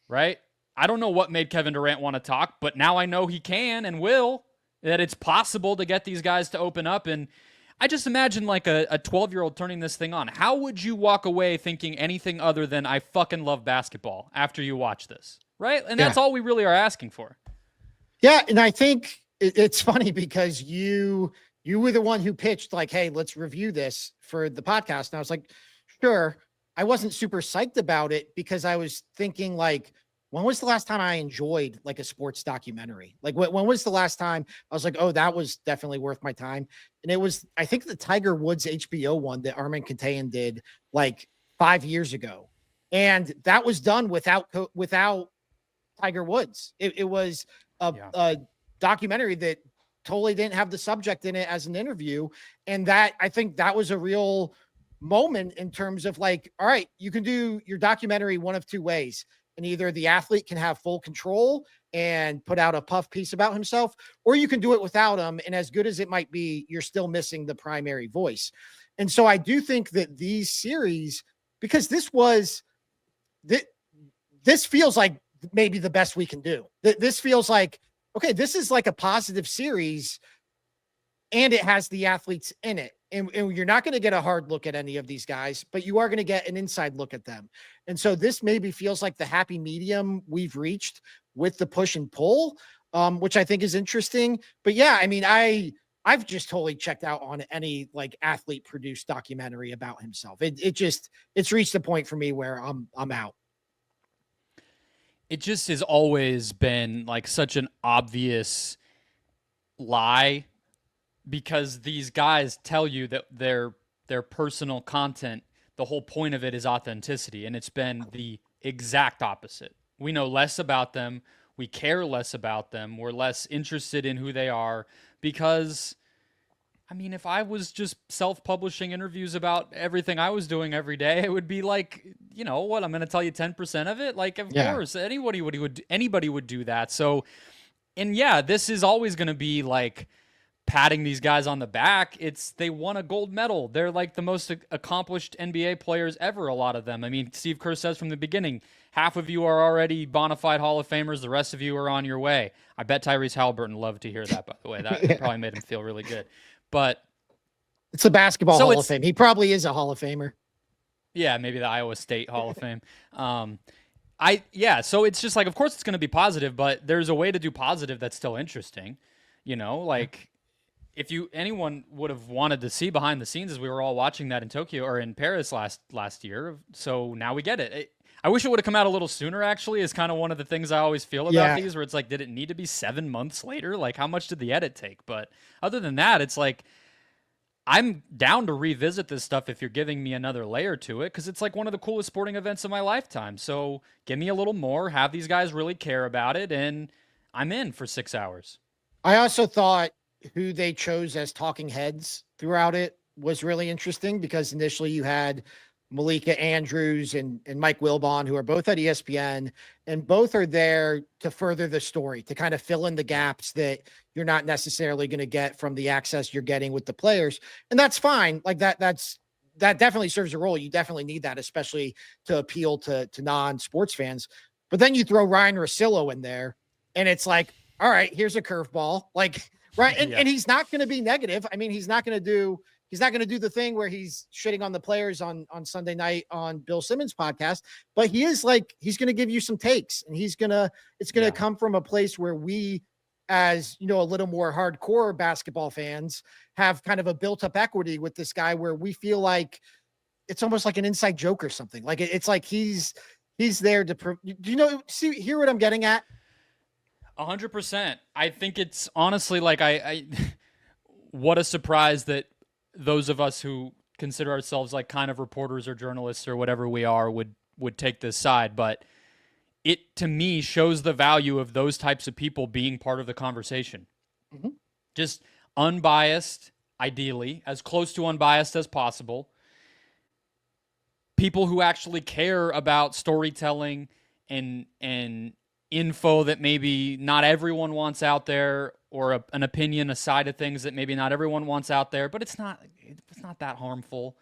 right? I don't know what made Kevin Durant want to talk, but now I know he can and will, that it's possible to get these guys to open up. And I just imagine like a 12-year-old turning this thing on. How would you walk away thinking anything other than I fucking love basketball after you watch this, right? And that's all we really are asking for. Yeah, and I think it's funny because you were the one who pitched like, hey, let's review this for the podcast. And I was like, sure. I wasn't super psyched about it because I was thinking like, when was the last time I enjoyed like a sports documentary? Like when was the last time I was like, oh, that was definitely worth my time? And it was, I think the Tiger Woods HBO one that Armin Katayan did like 5 years ago. And that was done without Tiger Woods. It was a documentary that totally didn't have the subject in it as an interview. And that, I think that was a real moment in terms of like, all right, you can do your documentary one of two ways. And either the athlete can have full control and put out a puff piece about himself, or you can do it without him. And as good as it might be, you're still missing the primary voice. And so I do think that these series, because this feels like maybe the best we can do. This feels like, okay, this is like a positive series and it has the athletes in it. And you're not going to get a hard look at any of these guys, but you are going to get an inside look at them. And so this maybe feels like the happy medium we've reached with the push and pull, which I think is interesting. But yeah, I mean, I've just totally checked out on any like athlete produced documentary about himself. It's reached a point for me where I'm out. It just has always been like such an obvious lie because these guys tell you that their personal content, the whole point of it is authenticity, and it's been the exact opposite. We know less about them, we care less about them, we're less interested in who they are because I mean, if I was just self-publishing interviews about everything I was doing every day, it would be like, you know what, I'm going to tell you 10% of it. Like, of course, anybody would do that. So, and yeah, this is always going to be like patting these guys on the back. They won a gold medal. They're like the most accomplished NBA players ever, a lot of them. I mean, Steve Kerr says from the beginning, half of you are already bona fide Hall of Famers. The rest of you are on your way. I bet Tyrese Halliburton loved to hear that, by the way. That probably made him feel really good. But it's a basketball Hall of Fame. He probably is a Hall of Famer. Yeah, maybe the Iowa State Hall of Fame. So it's just like, of course it's going to be positive, but there's a way to do positive that's still interesting. You know, like if anyone would have wanted to see behind the scenes as we were all watching that in Tokyo or in Paris last year. So now we get it. I wish it would have come out a little sooner, actually, is kind of one of the things I always feel about these, where it's like, did it need to be 7 months later? Like, how much did the edit take? But other than that, it's like, I'm down to revisit this stuff if you're giving me another layer to it, because it's like one of the coolest sporting events of my lifetime. So give me a little more, have these guys really care about it, and I'm in for 6 hours. I also thought who they chose as talking heads throughout it was really interesting, because initially you had Malika Andrews and Mike Wilbon, who are both at ESPN, and both are there to further the story, to kind of fill in the gaps that you're not necessarily going to get from the access you're getting with the players. And that's fine. Like that definitely serves a role. You definitely need that, especially to appeal to non-sports fans. But then you throw Ryan Russillo in there and it's like, all right, here's a curveball. Like, right. And he's not going to be negative. I mean, he's not going to do the thing where he's shitting on the players on Sunday night on Bill Simmons' podcast, but he is like, he's going to give you some takes, and it's going to come from a place where we, as you know, a little more hardcore basketball fans, have kind of a built up equity with this guy, where we feel like it's almost like an inside joke or something. Like it's like he's there to, hear what I'm getting at? 100%. I think it's honestly like I what a surprise that those of us who consider ourselves like kind of reporters or journalists or whatever we are would take this side. But it, to me, shows the value of those types of people being part of the conversation. Mm-hmm. Just unbiased, ideally, as close to unbiased as possible. People who actually care about storytelling and info that maybe not everyone wants out there, or an opinion, a side of things that maybe not everyone wants out there, but it's not that harmful.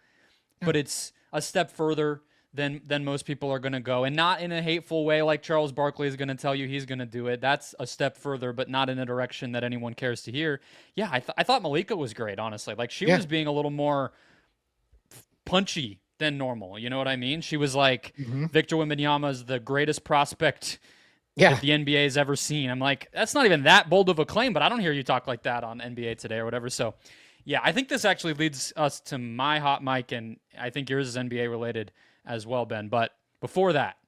But it's a step further than most people are going to go, and not in a hateful way like Charles Barkley is going to tell you he's going to do it. That's a step further, but not in a direction that anyone cares to hear. Yeah, I thought Malika was great, honestly. Like, she was being a little more punchy than normal. You know what I mean? She was like, Victor Wembanyama is the greatest prospect that the NBA has ever seen. I'm like, that's not even that bold of a claim, but I don't hear you talk like that on NBA Today or whatever. So, yeah, I think this actually leads us to my hot mic, and I think yours is NBA related as well, Ben. But before that,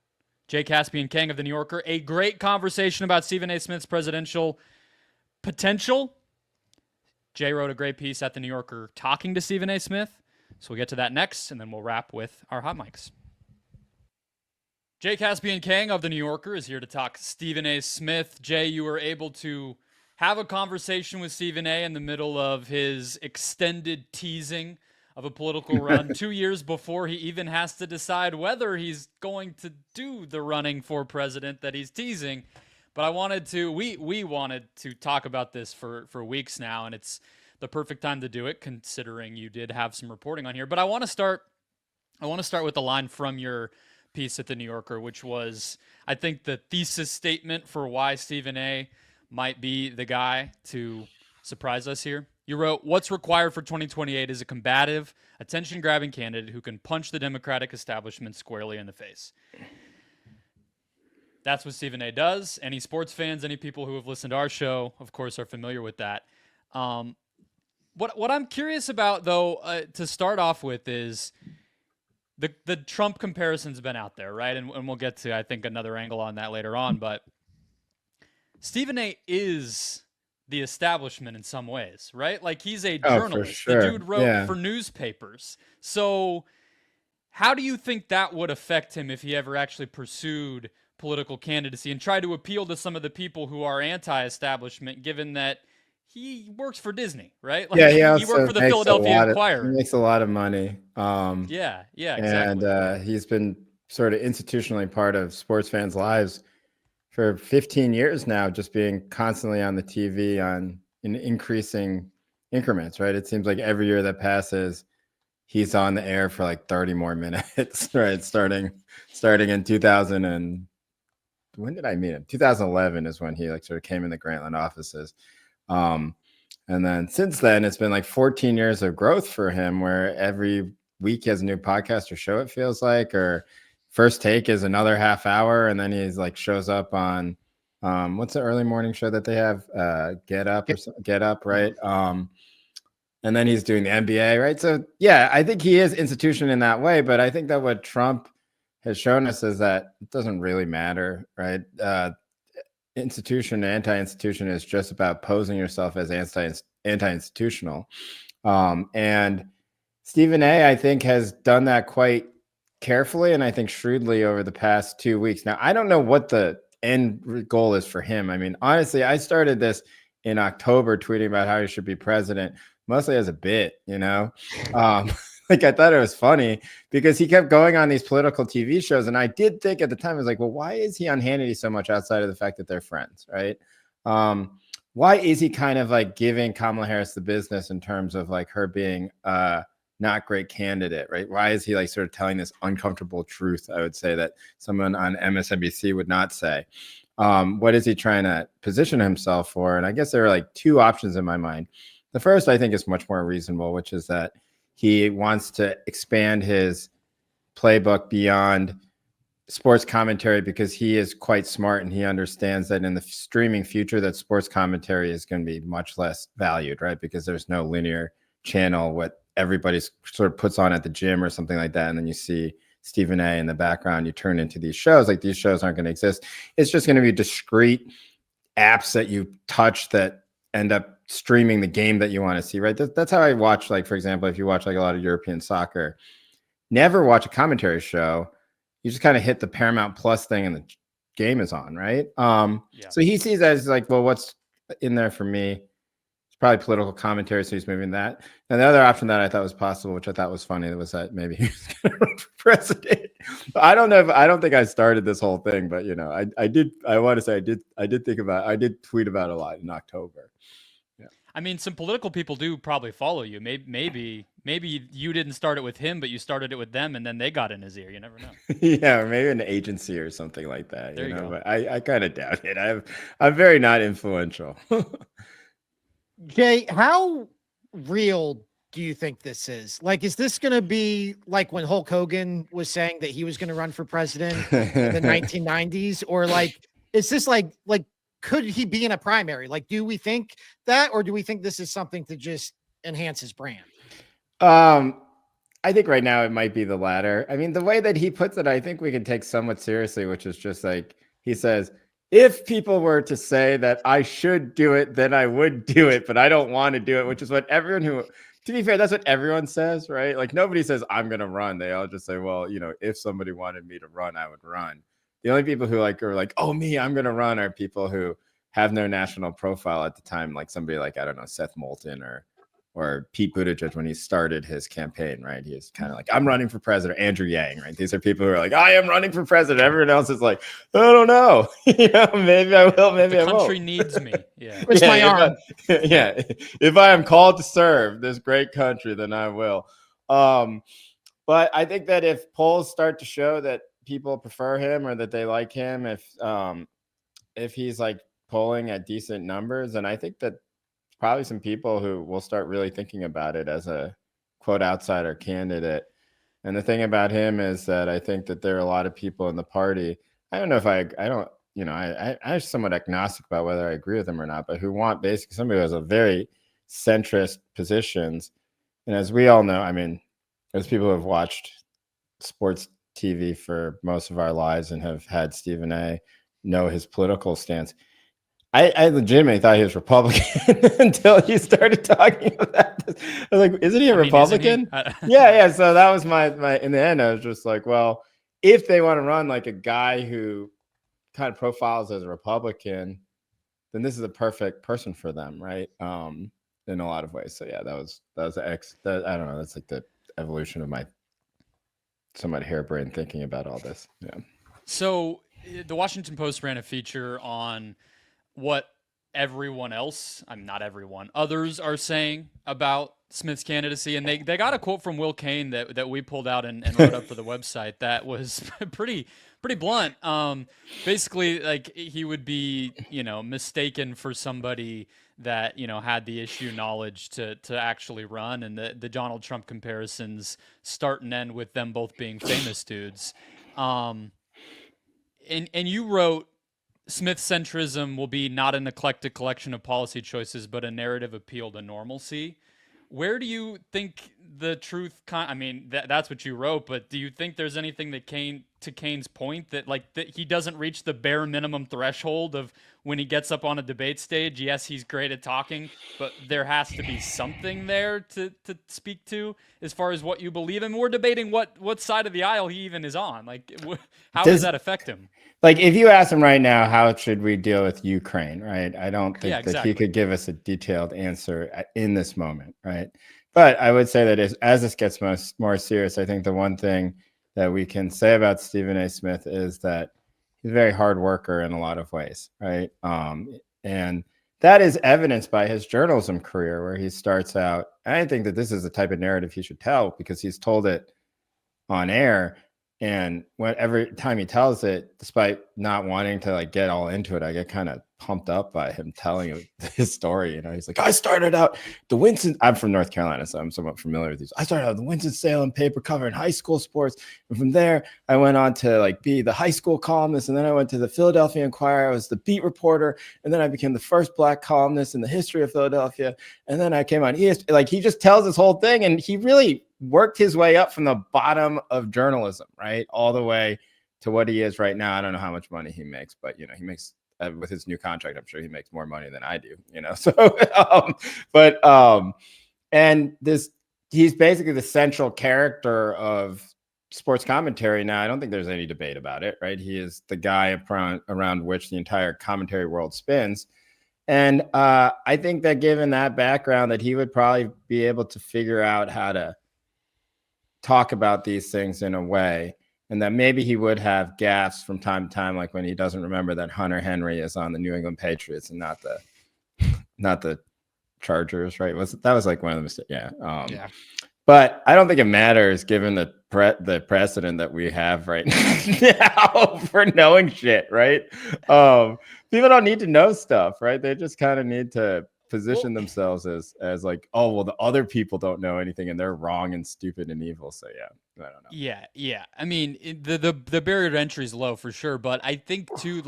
Caspian Kang of The New Yorker, a great conversation about Stephen A. Smith's presidential potential. Jay wrote a great piece at The New Yorker talking to Stephen A. Smith. So we'll get to that next, and then we'll wrap with our hot mics. Caspian Kang of The New Yorker is here to talk Stephen A. Smith. Jay, you were able to have a conversation with Stephen A. in the middle of his extended teasing of a political run 2 years before he even has to decide whether he's going to do the running for president that he's teasing. But we wanted to talk about this for weeks now, and it's the perfect time to do it, considering you did have some reporting on here. But I want to start with a line from your piece at The New Yorker, which was, I think, the thesis statement for why Stephen A. might be the guy to surprise us here. You wrote, "What's required for 2028 is a combative, attention-grabbing candidate who can punch the Democratic establishment squarely in the face." That's what Stephen A does. Any sports fans, any people who have listened to our show, of course, are familiar with that. What I'm curious about, though, to start off with, is the Trump comparison's been out there, right? And we'll get to, I think, another angle on that later on. But Stephen A is the establishment in some ways, right? Like, he's a journalist. Sure. The dude wrote for newspapers. So how do you think that would affect him if he ever actually pursued political candidacy and tried to appeal to some of the people who are anti-establishment, given that he works for Disney, right? Like, he worked for the Philadelphia Inquirer. He makes a lot of money. Yeah, exactly. And he's been sort of institutionally part of sports fans' lives for 15 years now, just being constantly on the TV in increasing increments, right? It seems like every year that passes, he's on the air for like 30 more minutes, right? Starting in 2000 and when did I meet him? 2011 is when he like sort of came in the Grantland offices. And then since then, it's been like 14 years of growth for him, where every week he has a new podcast or show, it feels like, or First Take is another half hour. And then he's like shows up on, what's the early morning show that they have? Get Up, right? And then he's doing the NBA, right? So yeah, I think he is institution in that way, but I think that what Trump has shown us is that it doesn't really matter, right? Institution and anti-institution is just about posing yourself as anti-institutional. And Stephen A, I think, has done that quite carefully and I think shrewdly over the past 2 weeks. Now, I don't know what the end goal is for him. I mean, honestly, I started this in October tweeting about how he should be president, mostly as a bit, like I thought it was funny because he kept going on these political TV shows. And I did think at the time, I was like, well, why is he on Hannity so much outside of the fact that they're friends, right? Why is he kind of like giving Kamala Harris the business in terms of like her being not great candidate, right? Why is he like sort of telling this uncomfortable truth, I would say, that someone on MSNBC would not say? What is he trying to position himself for? And I guess there are like two options in my mind. The first, I think, is much more reasonable, which is that he wants to expand his playbook beyond sports commentary because he is quite smart and he understands that in the streaming future that sports commentary is going to be much less valued, right? Because there's no linear channel, what everybody sort of puts on at the gym or something like that. And then you see Stephen A in the background, you turn into these shows. Like, these shows aren't going to exist. It's just going to be discrete apps that you touch that end up streaming the game that you want to see, right? That's how I watch, like, for example, if you watch like a lot of European soccer, never watch a commentary show. You just kind of hit the Paramount Plus thing and the game is on, right? So he sees that as like, well, what's in there for me? It's probably political commentary, so he's moving that. And the other option that I thought was possible, which I thought was funny, was that maybe he was going to run for president. I don't think I started this whole thing, but I want to say I did tweet about it a lot in October. I mean, some political people do probably follow you. Maybe you didn't start it with him, but you started it with them, and then they got in his ear. You never know. Yeah, or maybe an agency or something like that. There you go. But I kind of doubt it. I'm very not influential. Jay, how real do you think this is? Like, is this going to be like when Hulk Hogan was saying that he was going to run for president in the 1990s, or like, is this like? Could he be in a primary? Like, do we think that, or do we think this is something to just enhance his brand? I think right now it might be the latter. I mean, the way that he puts it, I think we can take somewhat seriously, which is just like, he says, if people were to say that I should do it, then I would do it, but I don't want to do it, which is what to be fair, that's what everyone says, right? Like, nobody says I'm going to run. They all just say, well, if somebody wanted me to run, I would run. The only people who are like, oh, me, I'm going to run, are people who have no national profile at the time. Like somebody like, I don't know, Seth Moulton or Pete Buttigieg when he started his campaign, right? He is kind of like, I'm running for president. Andrew Yang, right? These are people who are like, I am running for president. Everyone else is like, I don't know. Maybe I will, maybe I won't. The country needs me. Yeah. Twist my arm. If I am called to serve this great country, then I will. But I think that if polls start to show that people prefer him or that they like him, if he's like polling at decent numbers, and I think that probably some people who will start really thinking about it as a quote outsider candidate. And the thing about him is that I think that there are a lot of people in the party. I don't know if I don't, I'm somewhat agnostic about whether I agree with him or not, but who want basically somebody who has a very centrist positions. And as we all know, I mean, as people who have watched sports TV for most of our lives and have had Stephen A. know his political stance, I legitimately thought he was Republican until he started talking about this. I was like, isn't he a Republican? Yeah. So that was my in the end, I was just like, well, if they want to run like a guy who kind of profiles as a Republican, then this is a perfect person for them, right? In a lot of ways. So yeah, that was I don't know. That's like the evolution of my somewhat harebrained thinking about all this. Yeah. So the Washington Post ran a feature on what everyone else, not everyone, others are saying about Smith's candidacy. And they got a quote from Will Kane that we pulled out and wrote up for the website that was pretty blunt. Basically, like, he would be, mistaken for somebody that, had the issue knowledge to actually run. And the Donald Trump comparisons start and end with them both being famous dudes. And you wrote, Smith centrism will be not an eclectic collection of policy choices, but a narrative appeal to normalcy. Where do you think the truth? That's what you wrote, but do you think there's anything that to Kane's point that he doesn't reach the bare minimum threshold of when he gets up on a debate stage? Yes, he's great at talking, but there has to be something there to speak to as far as what you believe in. We're debating what side of the aisle he even is on. Like, how does that affect him? Like, if you ask him right now, how should we deal with Ukraine, right? I don't think that he could give us a detailed answer in this moment, right? But I would say that as this gets more serious, I think the one thing that we can say about Stephen A. Smith is that he's a very hard worker in a lot of ways, right? And that is evidenced by his journalism career, where he starts out. I think that this is the type of narrative he should tell, because he's told it on air. And every time he tells it, despite not wanting to get all into it, I get kind of pumped up by him telling his story. He's like, I started out I'm from North Carolina, so I'm somewhat familiar with these. I started out the Winston-Salem paper covering high school sports. And from there, I went on to be the high school columnist. And then I went to the Philadelphia Inquirer. I was the beat reporter. And then I became the first Black columnist in the history of Philadelphia. And then I came on ESPN. He just tells this whole thing. And he really worked his way up from the bottom of journalism, right, all the way to what he is right now. I don't know how much money he makes, but he makes with his new contract, I'm sure he makes more money than I do, so and he's basically the central character of sports commentary now. I don't think there's any debate about it, right? He is the guy around which the entire commentary world spins. And I think that given that background, that he would probably be able to figure out how to talk about these things in a way, and that maybe he would have gaffes from time to time, like when he doesn't remember that Hunter Henry is on the New England Patriots and not the Chargers, right? That was one of the mistakes. Yeah. Yeah. But I don't think it matters given the precedent that we have right now for knowing shit, right? People don't need to know stuff, right? They just kind of need to position themselves as oh, well, the other people don't know anything and they're wrong and stupid and evil. So yeah, I don't know. Yeah. I mean, the barrier to entry is low for sure, but I think too,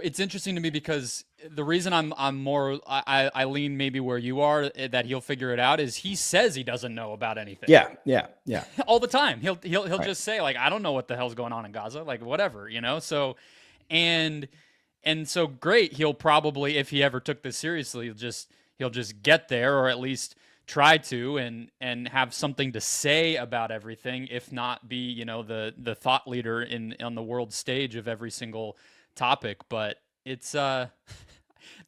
it's interesting to me because the reason I lean maybe where you are, that he'll figure it out, is he says he doesn't know about anything. Yeah. All the time. He'll right. Just say I don't know what the hell's going on in Gaza, whatever, So, and so great. He'll probably, if he ever took this seriously, he'll just get there, or at least try to, and have something to say about everything, if not be, the thought leader on the world stage of every single topic. But it's the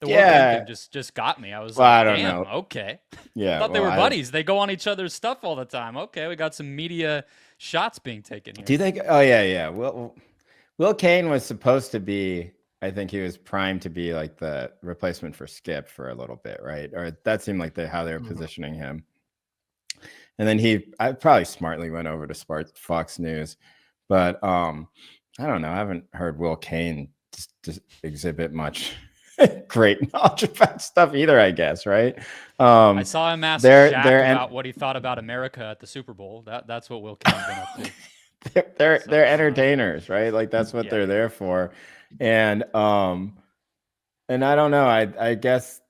word thing just got me. I was I don't know. Okay. Yeah. I thought they were buddies. They go on each other's stuff all the time. Okay, we got some media shots being taken here. Do you think? Oh yeah. Will Kane was supposed to be, I think he was primed to be the replacement for Skip for a little bit, right? Or that seemed like how they were positioning him. And then I probably smartly went over to Fox News, but I don't know. I haven't heard Will Kane just exhibit much great knowledge about stuff either, I guess, right? I saw him ask they're Shaq they're about what he thought about America at the Super Bowl. That's what Will King's been up to. they're entertainers, right? Like that's what they're Yeah. there for. And I don't know. I guess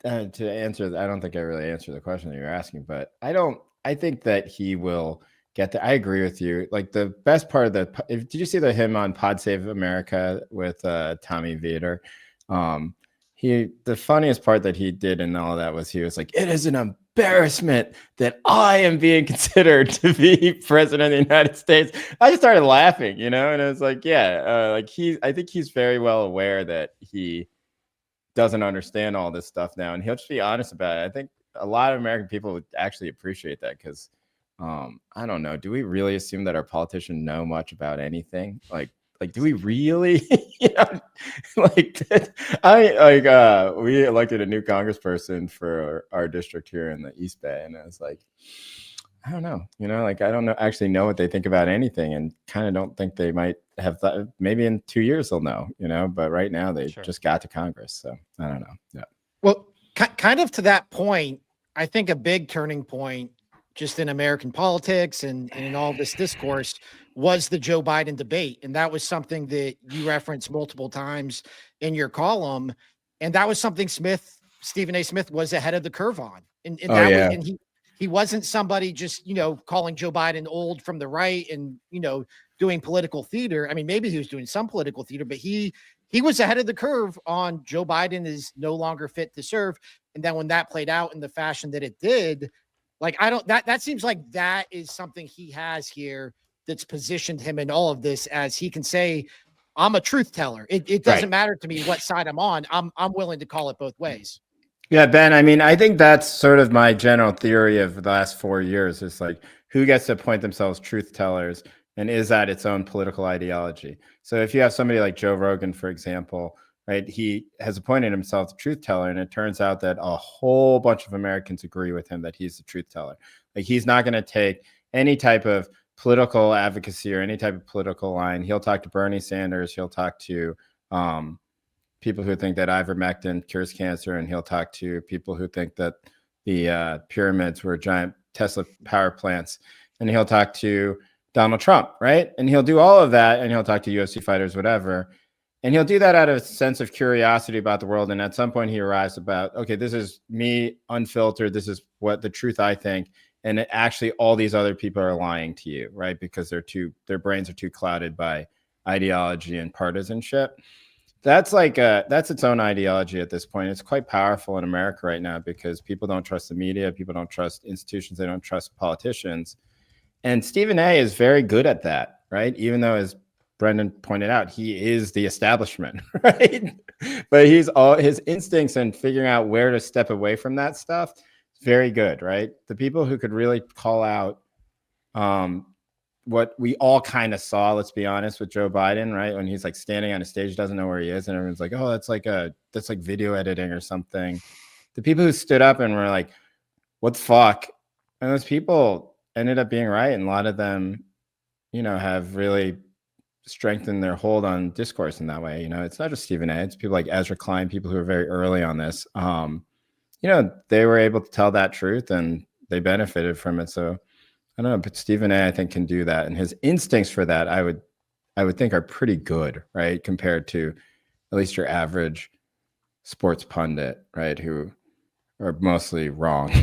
to answer, I don't think I really answered the question that you're asking, but I think that he will get there. I agree with you. Like the best part of did you see him on Pod Save America with Tommy Vader? The funniest part that he did in all of that was he was like, it is an embarrassment that I am being considered to be president of the United States. I just started laughing, and it was like, yeah, I think he's very well aware that he doesn't understand all this stuff now, and he'll just be honest about it. I think a lot of American people would actually appreciate that because I don't know, do we really assume that our politicians know much about anything? Like do we really? We elected a new congressperson for our district here in the East Bay, and I was like, I don't know, I don't actually know what they think about anything, and kind of don't think they might have thought. Maybe in 2 years they'll know, but right now they just got to Congress, so I don't know. Yeah. Well, kind of to that point, I think a big turning point just in American politics and in all this discourse was the Joe Biden debate. And that was something that you referenced multiple times in your column. And that was something Stephen A. Smith was ahead of the curve on. And he wasn't somebody just, calling Joe Biden old from the right and, doing political theater. I mean, maybe he was doing some political theater, but he was ahead of the curve on Joe Biden is no longer fit to serve. And then when that played out in the fashion that it did, that seems like that is something he has here that's positioned him in all of this, as he can say, I'm a truth teller. It doesn't matter to me what side I'm on. I'm willing to call it both ways. Yeah, Ben, I mean, I think that's sort of my general theory of the last 4 years is like, who gets to appoint themselves truth tellers, and is that its own political ideology? So if you have somebody like Joe Rogan, for example, right, he has appointed himself the truth teller, and it turns out that a whole bunch of Americans agree with him that he's the truth teller. Like, he's not going to take any type of political advocacy or any type of political line. He'll talk to Bernie Sanders. He'll talk to people who think that ivermectin cures cancer, and he'll talk to people who think that the pyramids were giant Tesla power plants, and he'll talk to Donald Trump, right? And he'll do all of that, and he'll talk to UFC fighters, whatever. And he'll do that out of a sense of curiosity about the world. And at some point he arrives about, okay, this is me unfiltered. This is what the truth I think. And actually all these other people are lying to you, right? Because their brains are too clouded by ideology and partisanship. That's its own ideology at this point. It's quite powerful in America right now because people don't trust the media. People don't trust institutions. They don't trust politicians. And Stephen A. is very good at that, right? Even though, as Brendon pointed out, he is the establishment, right? But his instincts and figuring out where to step away from that stuff, very good, right? The people who could really call out what we all kind of saw, let's be honest, with Joe Biden, right? When he's like standing on a stage, doesn't know where he is, and everyone's like, oh, that's like video editing or something. The people who stood up and were like, what the fuck? And those people ended up being right. And a lot of them, have really strengthened their hold on discourse in that way. It's not just Stephen A. It's people like Ezra Klein, people who are very early on this. They were able to tell that truth and they benefited from it. So I don't know, but Stephen A. I think can do that. And his instincts for that, I would think are pretty good, right? Compared to at least your average sports pundit, right? Who are mostly wrong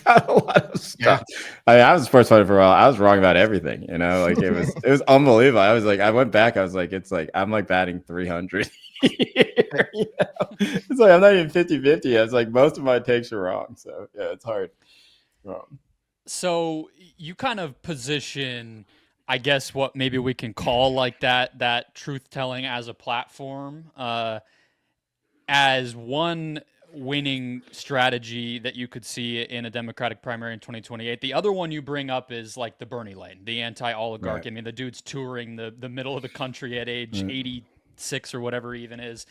about a lot of stuff. Yeah. I was a sports pundit for a while. I was wrong about everything, like it was unbelievable. I was like, I went back, I was like, it's like, I'm like batting 300 here, It's like, I'm not even 50-50. I was like, most of my takes are wrong. So yeah, it's hard. So you kind of position, I guess, what maybe we can call like that truth telling as a platform, as one winning strategy that you could see in a Democratic primary in 2028. The other one you bring up is like the Bernie lane, the anti-oligarch. Right. I mean, the dude's touring the middle of the country at age 86 or whatever he even is,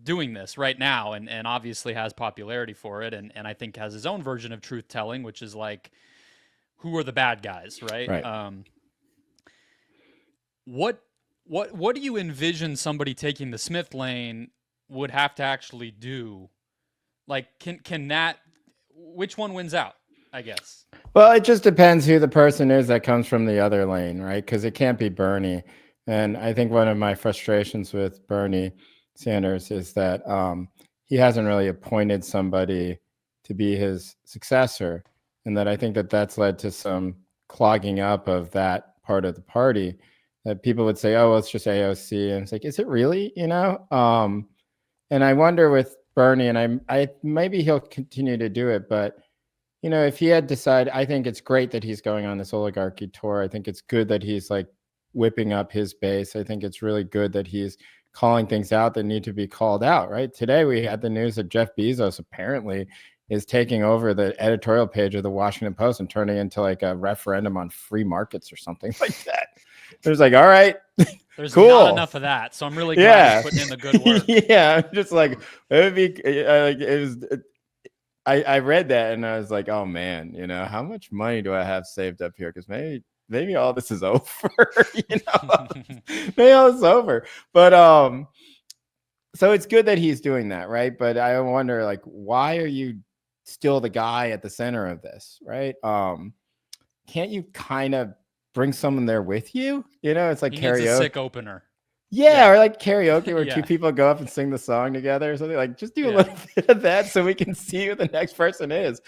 doing this right now, and obviously has popularity for it, and I think has his own version of truth telling, which is like, who are the bad guys, right? What do you envision somebody taking the Smith lane would have to actually do? Like, can that? Which one wins out? I guess. Well, it just depends who the person is that comes from the other lane, right? Because it can't be Bernie. And I think one of my frustrations with Bernie Sanders is that he hasn't really appointed somebody to be his successor, and that I think that that's led to some clogging up of that part of the party. That people would say, "Oh, well, it's just AOC," and it's like, is it really? And I wonder with Bernie, and I maybe he'll continue to do it, but if he had decided, I think it's great that he's going on this oligarchy tour. I think it's good that he's like whipping up his base. I think it's really good that he's calling things out that need to be called out, right? Today we had the news that Jeff Bezos apparently is taking over the editorial page of the Washington Post and turning into like a referendum on free markets or something like that. There's like, all right, There's cool. not enough of that, so I'm really glad he's putting in the good work. Yeah, I'm just like, it would be like it was. I read that and I was like, oh man, how much money do I have saved up here? Because maybe all this is over. Maybe all this is over. But so it's good that he's doing that, right? But I wonder, like, why are you still the guy at the center of this, right? Can't you kind of bring someone there with you? It's like he karaoke. Needs a sick opener. Yeah, or like karaoke where Yeah. two people go up and sing the song together or something. Like, just do a little bit of that so we can see who the next person is.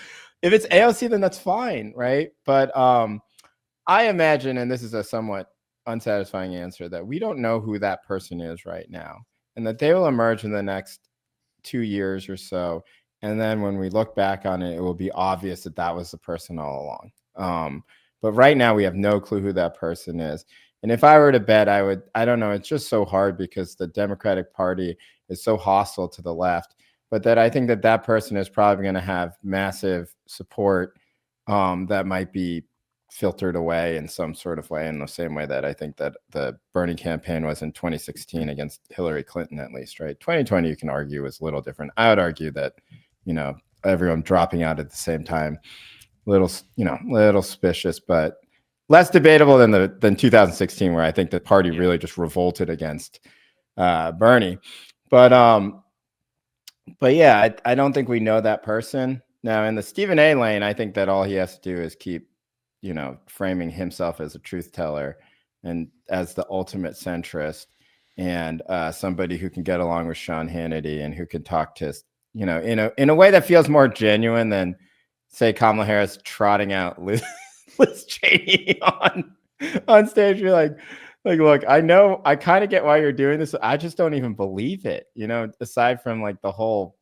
If it's AOC, then that's fine, right? But I imagine, and this is a somewhat unsatisfying answer, that we don't know who that person is right now, and that they will emerge in the next 2 years or so. And then when we look back on it, it will be obvious that that was the person all along. But right now we have no clue who that person is. And if I were to bet, I don't know, it's just so hard because the Democratic Party is so hostile to the left, but that I think that person is probably going to have massive support that might be filtered away in some sort of way, in the same way that I think that the Bernie campaign was in 2016 against Hillary Clinton, at least, right? 2020, you can argue, was a little different. I would argue that, everyone dropping out at the same time, little suspicious, but less debatable than 2016, where I think the party really just revolted against Bernie. But yeah, I don't think we know that person. Now, in the Stephen A lane, I think that all he has to do is keep, framing himself as a truth teller and as the ultimate centrist, and somebody who can get along with Sean Hannity and who can talk to, in a way that feels more genuine than, say, Kamala Harris trotting out Liz Cheney on stage. You're like, look, I know, I kind of get why you're doing this. I just don't even believe it. Aside from like the whole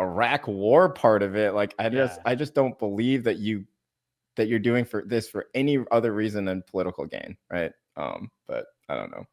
Iraq war part of it, like I just don't believe that you're doing this for any other reason than political gain, right? But I don't know.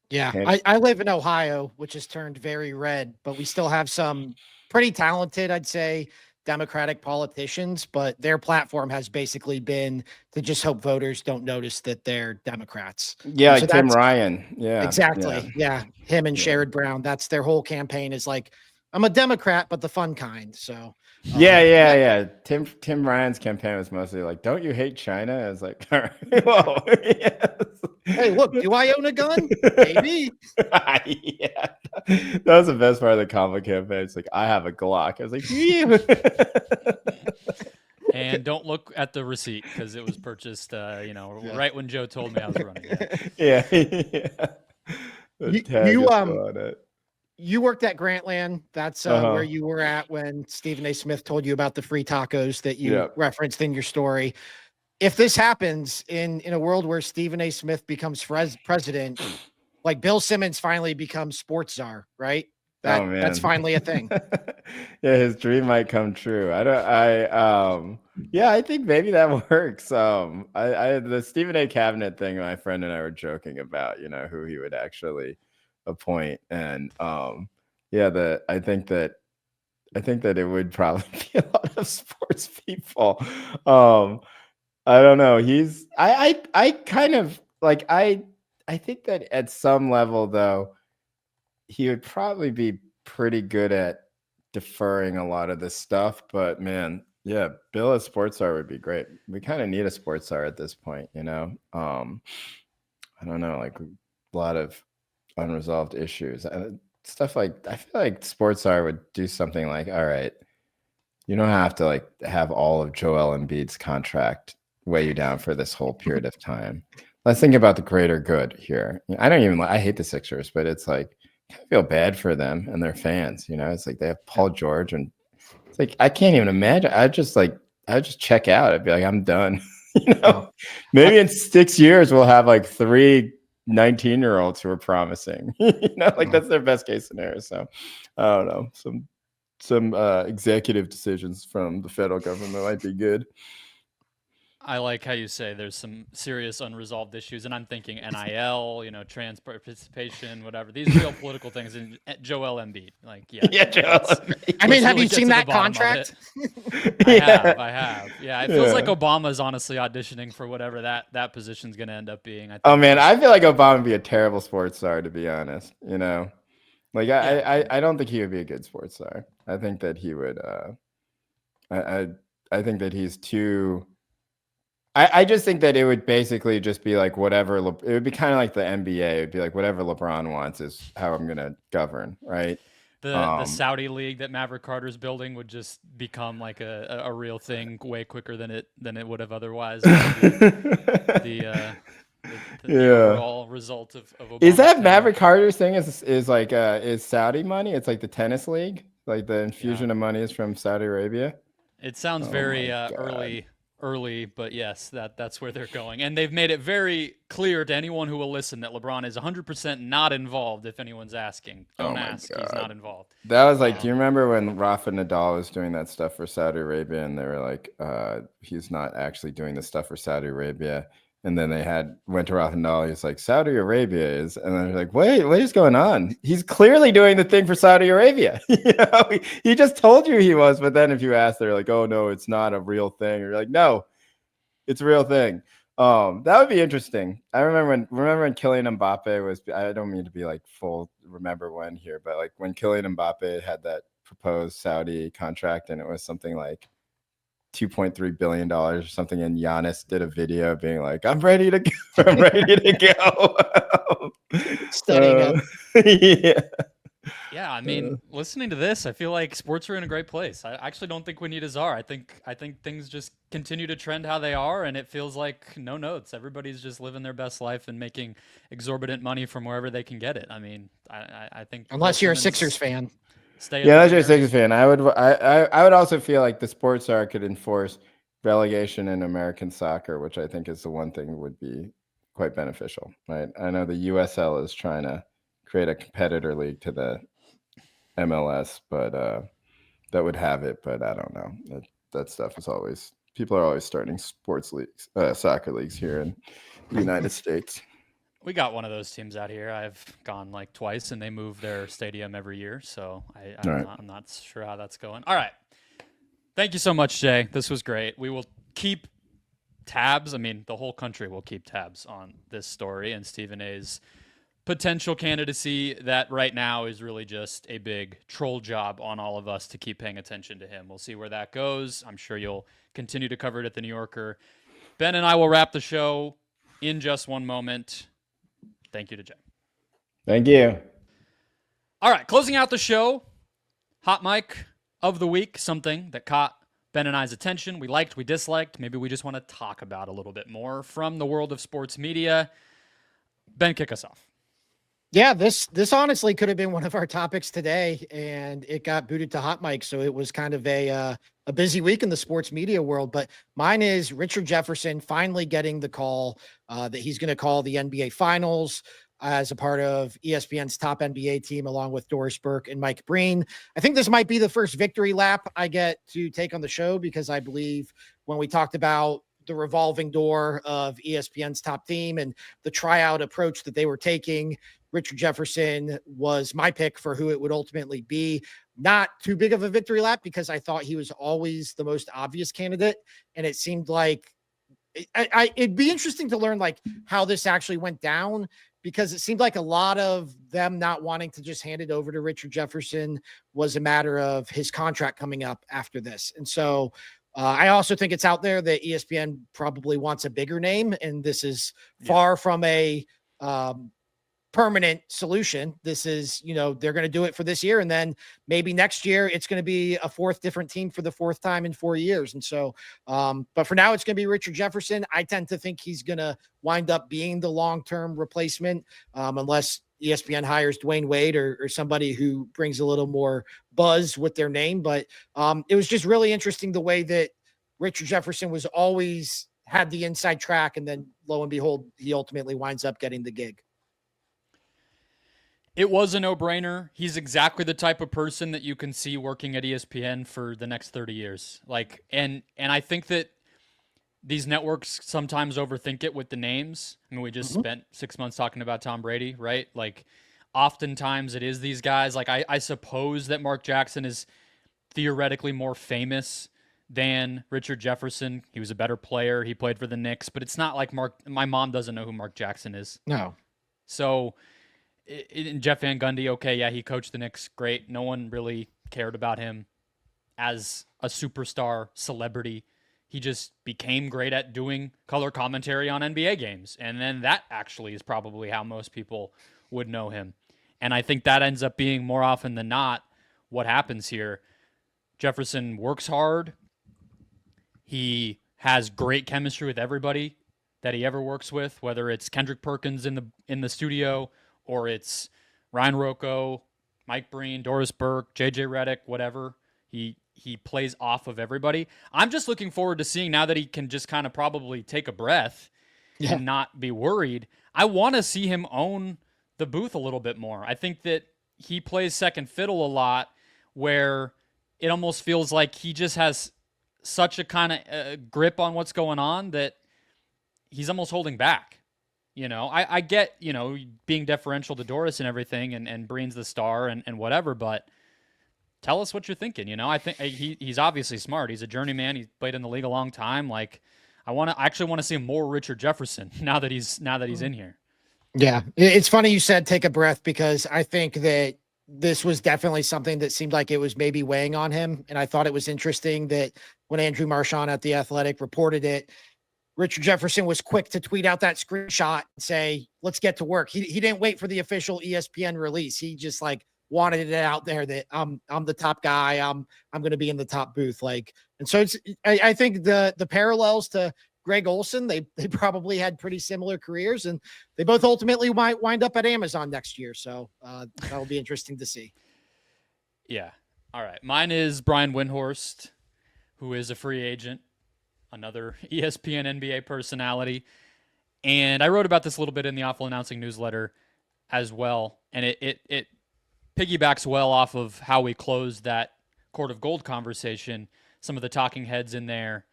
Yeah, I live in Ohio, which has turned very red, but we still have some pretty talented, I'd say, Democratic politicians, but their platform has basically been to just hope voters don't notice that they're Democrats. Yeah, like Tim Ryan. Yeah, exactly. Yeah. Him and Sherrod Brown. That's their whole campaign, is like, I'm a Democrat, but the fun kind. So yeah. Tim Ryan's campaign was mostly like, don't you hate China? I was like, all right, whoa. Yes. Hey, look, do I own a gun? Maybe. Yeah. That was the best part of the Kamala campaign. It's like, I have a Glock. I was like, you. And don't look at the receipt because it was purchased, right when Joe told me I was running. You worked at Grantland. That's where you were at when Stephen A. Smith told you about the free tacos that you referenced in your story. If this happens in a world where Stephen A. Smith becomes president, like Bill Simmons finally becomes sports czar, right? That's finally a thing. Yeah, his dream might come true. I think maybe that works. The Stephen A. cabinet thing, my friend and I were joking about, who he would actually appoint. And I think that it would probably be a lot of sports people. I don't know. I kind of like, I think that at some level though, he would probably be pretty good at deferring a lot of this stuff, but man, yeah, Bill as sports czar would be great. We kind of need a sports czar at this point, I don't know, like a lot of unresolved issues. stuff like, I feel like SportsCenter would do something like, all right, you don't have to like have all of Joel Embiid's contract weigh you down for this whole period of time. Let's think about the greater good here. I hate the Sixers, but it's like, I feel bad for them and their fans. It's like they have Paul George, and it's like, I can't even imagine. I'd just check out. I'd be like, I'm done. Maybe in 6 years we'll have like 3 19-year-olds who are promising. Like that's their best case scenario. So I don't know. Some executive decisions from the federal government might be good. I like how you say there's some serious unresolved issues, and I'm thinking NIL, trans participation, whatever. These real political things, and Joel Embiid, Joel Embiid. I mean, have you seen that contract? I have. Yeah, it feels like Obama's honestly auditioning for whatever that position's going to end up being. I feel like Obama would be a terrible sports star, to be honest. I don't think he would be a good sports star. I think that he would. I think that he's too. I just think that it would basically just be like whatever. It would be kind of like the NBA. It would be like whatever LeBron wants is how I'm going to govern, right? The Saudi league that Maverick Carter's building would just become like a real thing way quicker than it would have otherwise. The overall result of Obama's is that Maverick Carter's thing is Saudi money? It's like the tennis league, like the infusion of money is from Saudi Arabia. It sounds very early, but yes, that's where they're going. And they've made it very clear to anyone who will listen that LeBron is 100% not involved. If anyone's asking, don't ask. He's not involved. That was like, do you remember when Rafa Nadal was doing that stuff for Saudi Arabia, and they were like, he's not actually doing the stuff for Saudi Arabia. And then they went to Rafa Nadal. He's like, Saudi Arabia is, and then they're like, wait, what is going on? He's clearly doing the thing for Saudi Arabia. He just told you he was. But then if you ask, they're like, oh no, it's not a real thing. And you're like, no, it's a real thing. That would be interesting. I remember when Kylian Mbappe was. I don't mean to be like full remember when here, but like when Kylian Mbappe had that proposed Saudi contract, and it was something like $2.3 billion or something, and Giannis did a video being like, I'm ready to go. I'm ready to go. Studying up. Yeah, I mean, listening to this, I feel like sports are in a great place. I actually don't think we need a czar. I think things just continue to trend how they are, and it feels like no notes. Everybody's just living their best life and making exorbitant money from wherever they can get it. I mean, I think unless you're a Sixers fan. Unless you're a Sixers fan. I would also feel like the sports czar could enforce relegation in American soccer, which I think is the one thing that would be quite beneficial. Right? I know the USL is trying to create a competitor league to the MLS, but that would have it. But I don't know. That stuff is always, people are always starting sports leagues, soccer leagues here in the United States. We got one of those teams out here. I've gone like twice, and they move their stadium every year, so I'm not sure how that's going. All right. Thank you so much, Jay. This was great. We will keep tabs. I mean, the whole country will keep tabs on this story and Stephen A's potential candidacy that right now is really just a big troll job on all of us to keep paying attention to him. We'll see where that goes. I'm sure you'll continue to cover it at the New Yorker. Ben and I will wrap the show in just one moment. Thank you to Jay. Thank you. All right, closing out the show, hot mic of the week, something that caught Ben and I's attention. We liked, we disliked. Maybe we just want to talk about a little bit more from the world of sports media. Ben, kick us off. Yeah, this honestly could have been one of our topics today, and it got booted to hot mic. So it was kind of a busy week in the sports media world. But mine is Richard Jefferson finally getting the call that he's going to call the NBA Finals as a part of ESPN's top NBA team, along with Doris, Burke, and Mike Breen. I think this might be the first victory lap I get to take on the show, because I believe when we talked about the revolving door of ESPN's top team and the tryout approach that they were taking, Richard Jefferson was my pick for who it would ultimately be. Not too big of a victory lap, because I thought he was always the most obvious candidate. And it seemed like it'd be interesting to learn like how this actually went down, because it seemed like a lot of them not wanting to just hand it over to Richard Jefferson was a matter of his contract coming up after this. And so I also think it's out there that ESPN probably wants a bigger name, and this is far from a permanent solution. This is, they're going to do it for this year. And then maybe next year it's going to be a fourth different team for the fourth time in 4 years. And so, but for now it's going to be Richard Jefferson. I tend to think he's going to wind up being the long-term replacement, unless ESPN hires Dwayne Wade or somebody who brings a little more buzz with their name. But it was just really interesting the way that Richard Jefferson was always had the inside track. And then lo and behold, he ultimately winds up getting the gig. It was a no-brainer. He's exactly the type of person that you can see working at ESPN for the next 30 years. Like, and I think that these networks sometimes overthink it with the names. I mean, we just spent 6 months talking about Tom Brady, right? Like, oftentimes it is these guys. Like, I suppose that Mark Jackson is theoretically more famous than Richard Jefferson. He was a better player. He played for the Knicks, but it's not like my mom doesn't know who Mark Jackson is. No. So, Jeff Van Gundy, okay, yeah, he coached the Knicks, great. No one really cared about him as a superstar celebrity. He just became great at doing color commentary on NBA games. And then that actually is probably how most people would know him. And I think that ends up being more often than not what happens here. Jefferson works hard. He has great chemistry with everybody that he ever works with, whether it's Kendrick Perkins in the studio, or it's Ryan Rocco, Mike Breen, Doris Burke, JJ Redick, whatever. He plays off of everybody. I'm just looking forward to seeing, now that he can just kind of probably take a breath and not be worried. I want to see him own the booth a little bit more. I think that he plays second fiddle a lot, where it almost feels like he just has such a kind of grip on what's going on that he's almost holding back. I get, being deferential to Doris and everything, and Breen's the star and whatever, but tell us what you're thinking. I think he's obviously smart. He's a journeyman. He's played in the league a long time. Like, I actually want to see more Richard Jefferson now that he's in here. Yeah. It's funny you said take a breath, because I think that this was definitely something that seemed like it was maybe weighing on him. And I thought it was interesting that when Andrew Marchand at The Athletic reported it, Richard Jefferson was quick to tweet out that screenshot and say, let's get to work. He didn't wait for the official ESPN release. He just wanted it out there that I'm the top guy. I'm going to be in the top booth. And so I think the parallels to Greg Olson, they probably had pretty similar careers, and they both ultimately might wind up at Amazon next year. So that'll be interesting to see. Yeah. All right. Mine is Brian Windhorst, who is a free agent, another ESPN NBA personality. And I wrote about this a little bit in the Awful Announcing newsletter as well. And it piggybacks well off of how we closed that Court of Gold conversation, some of the talking heads in there.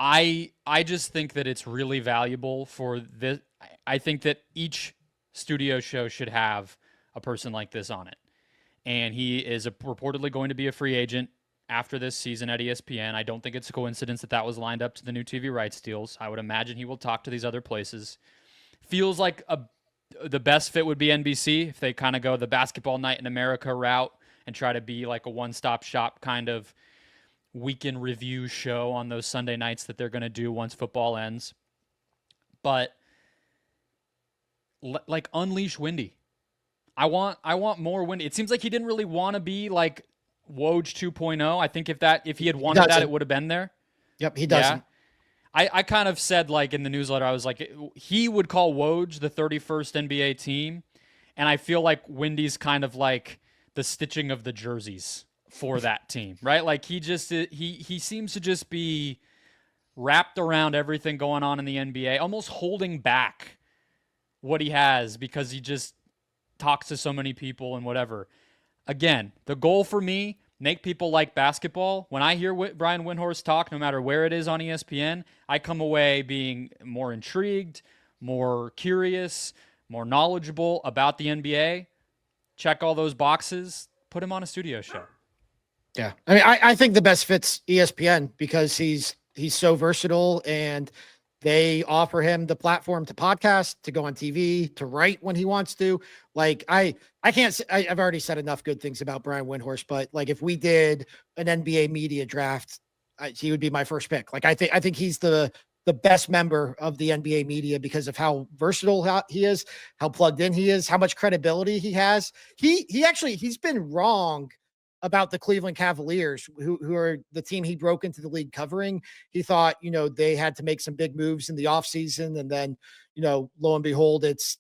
I just think that it's really valuable for this. I think that each studio show should have a person like this on it. And he is reportedly going to be a free agent after this season at ESPN. I don't think it's a coincidence that was lined up to the new TV rights deals. I would imagine he will talk to these other places. Feels like the best fit would be NBC if they kind of go the Basketball Night in America route and try to be like a one-stop shop kind of weekend review show on those Sunday nights that they're going to do once football ends. But unleash Windy. I want more Windy. It seems like he didn't really want to be like Woj 2.0. I think if he had wanted that, it would have been there. Yep, he doesn't. Yeah. I kind of said, in the newsletter, I was like, he would call Woj the 31st NBA team, and I feel like Windy's kind of like the stitching of the jerseys for that team, right? He seems to just be wrapped around everything going on in the NBA, almost holding back what he has because he just talks to so many people and whatever. Again, the goal for me, make people like basketball. When I hear Brian Windhorst talk, no matter where it is on ESPN, I come away being more intrigued, more curious, more knowledgeable about the NBA. Check all those boxes. Put him on a studio show. Yeah. I mean, I think the best fit's ESPN because he's so versatile and they offer him the platform to podcast, to go on TV, to write when he wants to. I've already said enough good things about Brian Windhorst, but if we did an NBA media draft, he would be my first pick. I think he's the the best member of the NBA media because of how versatile he is, how plugged in he is, how much credibility he has. He's been wrong about the Cleveland Cavaliers, who are the team he broke into the league covering. He thought, they had to make some big moves in the offseason. And then, lo and behold, it's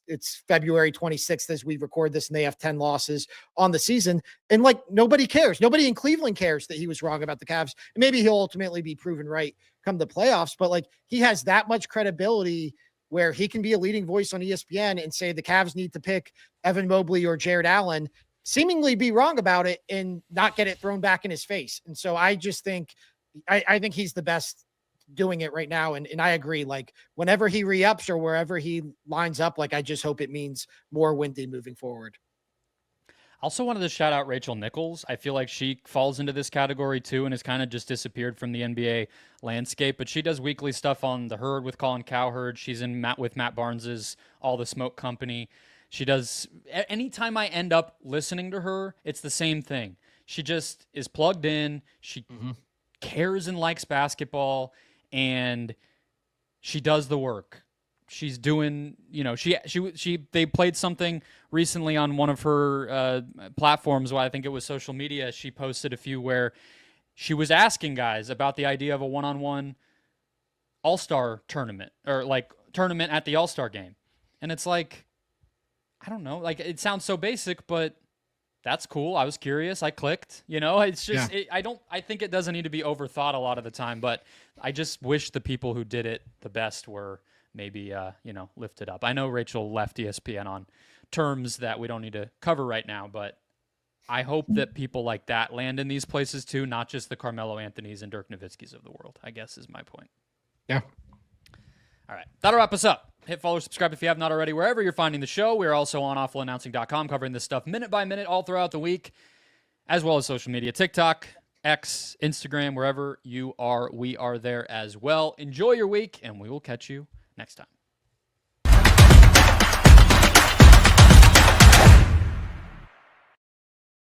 February 26th as we record this, and they have 10 losses on the season. And nobody cares. Nobody in Cleveland cares that he was wrong about the Cavs. And maybe he'll ultimately be proven right come the playoffs, but he has that much credibility where he can be a leading voice on ESPN and say the Cavs need to pick Evan Mobley or Jared Allen, seemingly be wrong about it and not get it thrown back in his face. And so I just think, I think he's the best doing it right now. And I agree, whenever he re-ups or wherever he lines up, I just hope it means more Windy moving forward. Also wanted to shout out Rachel Nichols. I feel like she falls into this category too and has kind of just disappeared from the NBA landscape, but she does weekly stuff on The Herd with Colin Cowherd. She's with Matt Barnes's All the Smoke Company. She does, anytime I end up listening to her, it's the same thing. She just is plugged in. She cares and likes basketball, and she does the work. She's doing, they played something recently on one of her platforms. Well, I think it was social media. She posted a few where she was asking guys about the idea of a one-on-one all-star tournament or tournament at the all-star game. And it's I don't know, it sounds so basic, but that's cool. I was curious. I clicked, it's just, I think it doesn't need to be overthought a lot of the time, but I just wish the people who did it the best were maybe, lifted up. I know Rachel left ESPN on terms that we don't need to cover right now, but I hope that people like that land in these places too, not just the Carmelo Anthonys and Dirk Nowitzkis of the world, I guess is my point. Yeah. All right. That'll wrap us up. Hit follow, subscribe if you have not already, wherever you're finding the show. We're also on awfulannouncing.com covering this stuff minute by minute all throughout the week, as well as social media, TikTok, X, Instagram, wherever you are, we are there as well. Enjoy your week, and we will catch you next time.